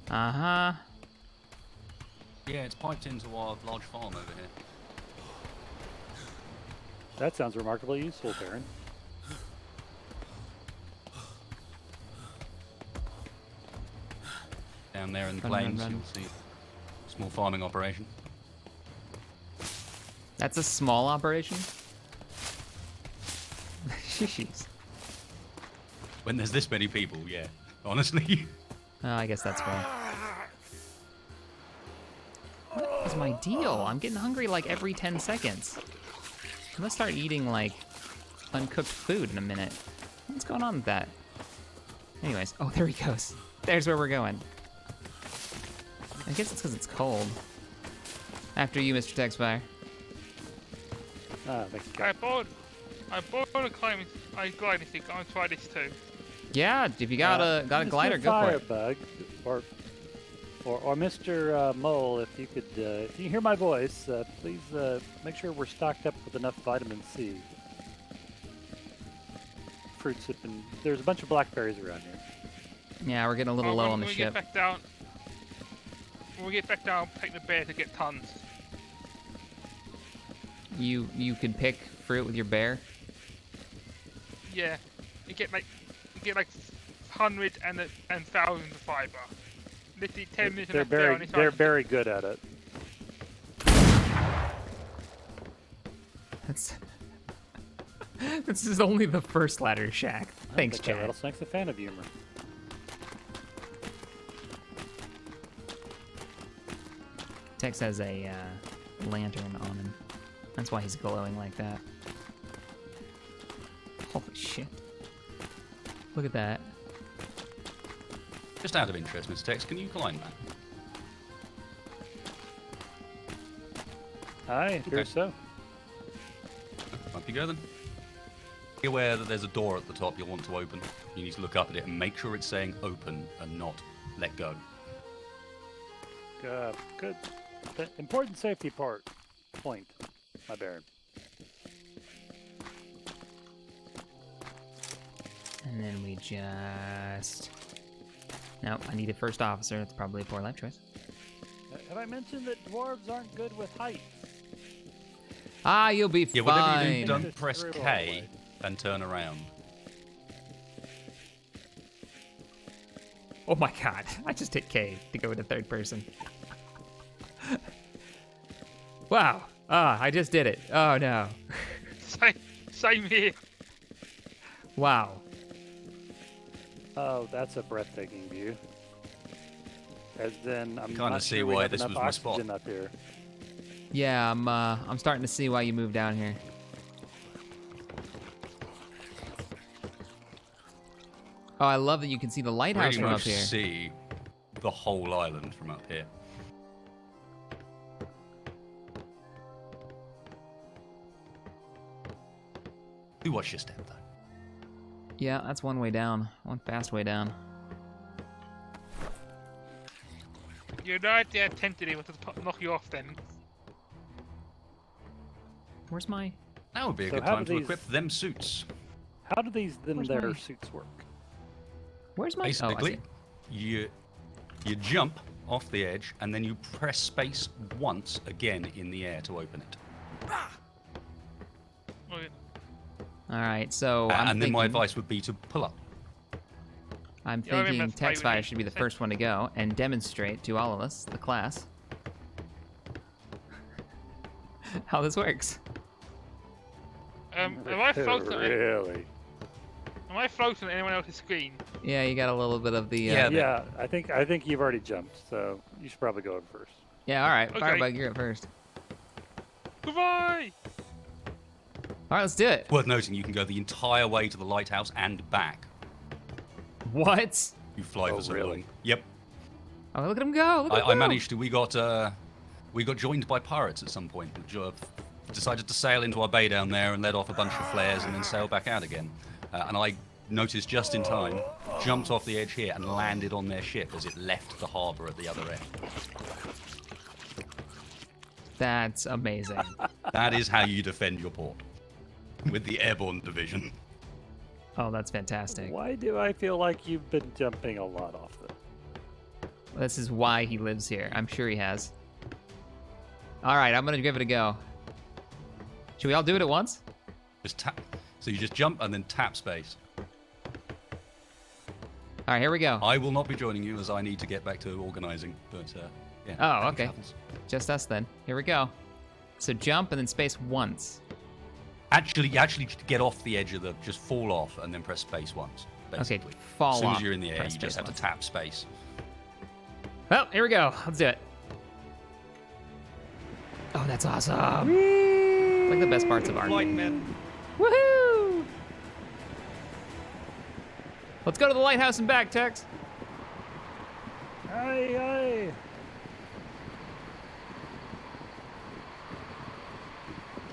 Uh-huh. Yeah, it's piped into our large farm over here. That sounds remarkably useful, Baron. Down there in the Run, plains, run, run. you'll see small farming operation. That's a small operation? Jeez. When there's this many people, yeah. Honestly. Oh, I guess that's fair. What is my deal? I'm getting hungry like every 10 seconds. I'm gonna start eating like uncooked food in a minute. What's going on with that? Anyways, oh, there he goes. There's where we're going. I guess it's because it's cold. After you, Mr. Texfire. Ah, thank you. I bought a gliding stick. I'll try this too. Yeah, if you got a glider, go for it. Firebug, or Or Mr. Mole, if you hear my voice, please make sure we're stocked up with enough vitamin C. Fruits have been. There's a bunch of blackberries around here. Yeah, we're getting a little low on the ship. When we get back down, take the bear to get tons. You can pick fruit with your bear? Yeah, you get like hundreds and thousands of fiber. Literally 10 minutes. They're very good at it. That's. This is only the first ladder, Shaq. Thanks, Chad. Rattlesnake's a fan of humor. Tex has a lantern on him. That's why he's glowing like that. Holy shit. Look at that. Just out of interest, Mr. Tex, can you climb that? I hear so. Up you go then. Be aware that there's a door at the top you'll want to open. You need to look up at it and make sure it's saying open and not let go. Good. The important safety point, my Baron. And then we just... No, I need a first officer. That's probably a poor life choice. Have I mentioned that dwarves aren't good with height? Ah, you'll be fine. Yeah, whatever you do, don't press K and turn around. Oh my god, I just hit K to go into third person. Wow. Ah, I just did it. Oh no. Same here. Wow. Oh, that's a breathtaking view. As then, I'm kind of see why this was my spot. Up here. Yeah, I'm starting to see why you moved down here. Oh, I love that you can see the lighthouse from up here. See the whole island from up here. Do watch your step, though. Yeah, that's one way down. One fast way down. You're not tempted to knock you off then. Where's my... Now would be a good time to equip them suits. How do these their suits work? Where's my... Basically, you jump off the edge and then you press space once again in the air to open it. Okay. All right, so and then my advice would be to pull up. I'm thinking Texfire should be the first one to go and demonstrate to all of us, the class, how this works. Am I floating? Really? Am I floating on anyone else's screen? Yeah, you got a little bit of the... Yeah, I think you've already jumped, so you should probably go in first. Yeah, all right. Okay. Firebug, you're up first. Goodbye! All right, let's do it. Worth noting, you can go the entire way to the lighthouse and back. What? You fly for so long. Yep. Oh, look at him go. Look at him I go. managed to. We got joined by pirates at some point. Decided to sail into our bay down there and let off a bunch of flares and then sail back out again. And I noticed just in time, jumped off the edge here and landed on their ship as it left the harbour at the other end. That's amazing. That is how you defend your port. With the airborne division. Oh, that's fantastic. Why do I feel like you've been jumping a lot off this? This is why he lives here. I'm sure he has. All right, I'm going to give it a go. Should we all do it at once? Just tap. So you just jump and then tap space. All right, here we go. I will not be joining you as I need to get back to organising. But yeah. Oh, okay. Just us then. Here we go. So jump and then space once. Actually get off the edge of the, just fall off and then press space once. Basically. Okay, fall off. As soon as you're in the air, you just have to tap space. Well, here we go. Let's do it. Oh, that's awesome. It's like the best parts of ARMCO. Woohoo! Let's go to the lighthouse and back, Tex. Aye, aye.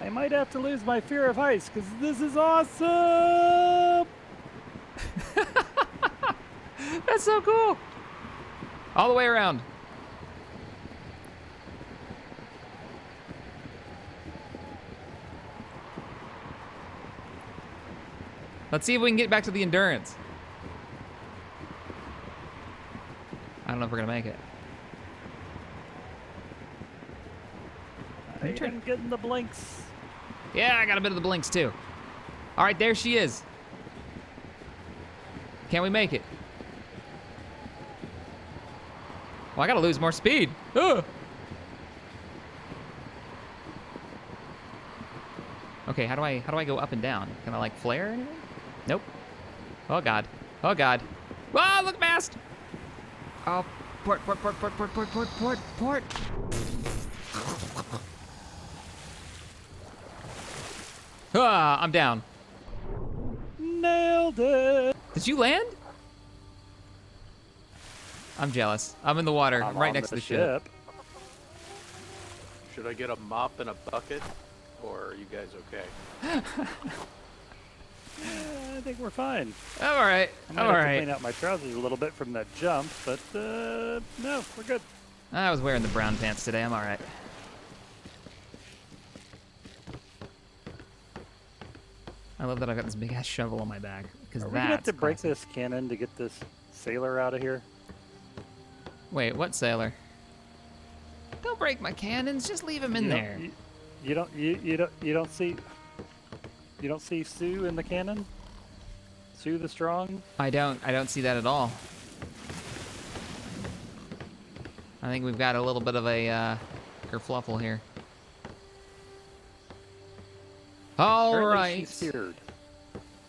I might have to lose my fear of heights because this is awesome. That's so cool. All the way around. Let's see if we can get back to the Endurance. I don't know if we're gonna make it. I am getting the blinks. Yeah, I got a bit of the blinks too. All right, there she is. Can we make it? Well, I gotta lose more speed. Ugh. Okay, how do I go up and down? Can I like flare or anything? Nope. Oh god. Oh god. Ah, look, mast! Oh, port. Ah, I'm down. Nailed it. Did you land? I'm jealous. I'm in the water. I'm right on next to the ship. Should I get a mop and a bucket? Or are you guys okay? I think we're fine. I'm all right. I might have to clean out my trousers a little bit from that jump, but no, we're good. I was wearing the brown pants today. I'm all right. I love that I've got this big ass shovel on my back because Are we that's gonna have to break classic. this cannon to get this sailor out of here? Wait, what sailor? Don't break my cannons. Just leave him in there. You don't see Sue in the cannon? Sue the Strong? I don't see that at all. I think we've got a little bit of a kerfluffle here. All Apparently right, she's steered.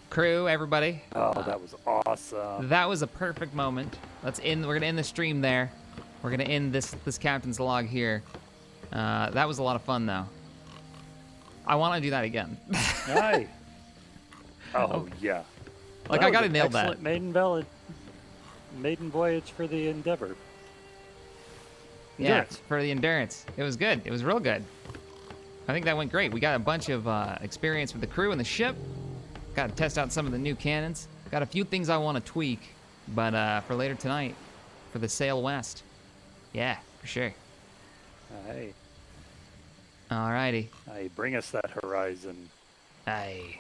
crew, everybody. Oh, that was awesome. That was a perfect moment. We're gonna end the stream there. We're gonna end this captain's log here. That was a lot of fun though. I want to do that again. Aye. Oh yeah. Like That I was gotta an nail that. excellent maiden voyage for the Endeavor. Yeah, Endurance. for the Endurance. It was good. It was real good. I think that went great. We got a bunch of experience with the crew and the ship. Got to test out some of the new cannons. Got a few things I want to tweak, but for later tonight, for the Sail West. Yeah, for sure. Aye. Alrighty. Aye, bring us that horizon. Aye.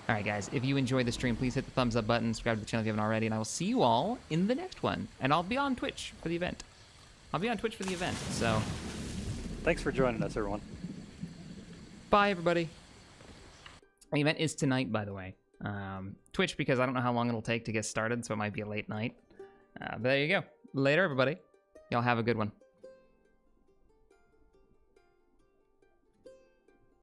Alright guys, if you enjoyed the stream, please hit the thumbs up button, subscribe to the channel if you haven't already, and I will see you all in the next one. And I'll be on Twitch for the event. So, Thanks for joining us, everyone. bye everybody. The event is tonight, by the way. Twitch, because I don't know how long it'll take to get started, so it might be a late night. But there you go. Later, everybody. Y'all have a good one.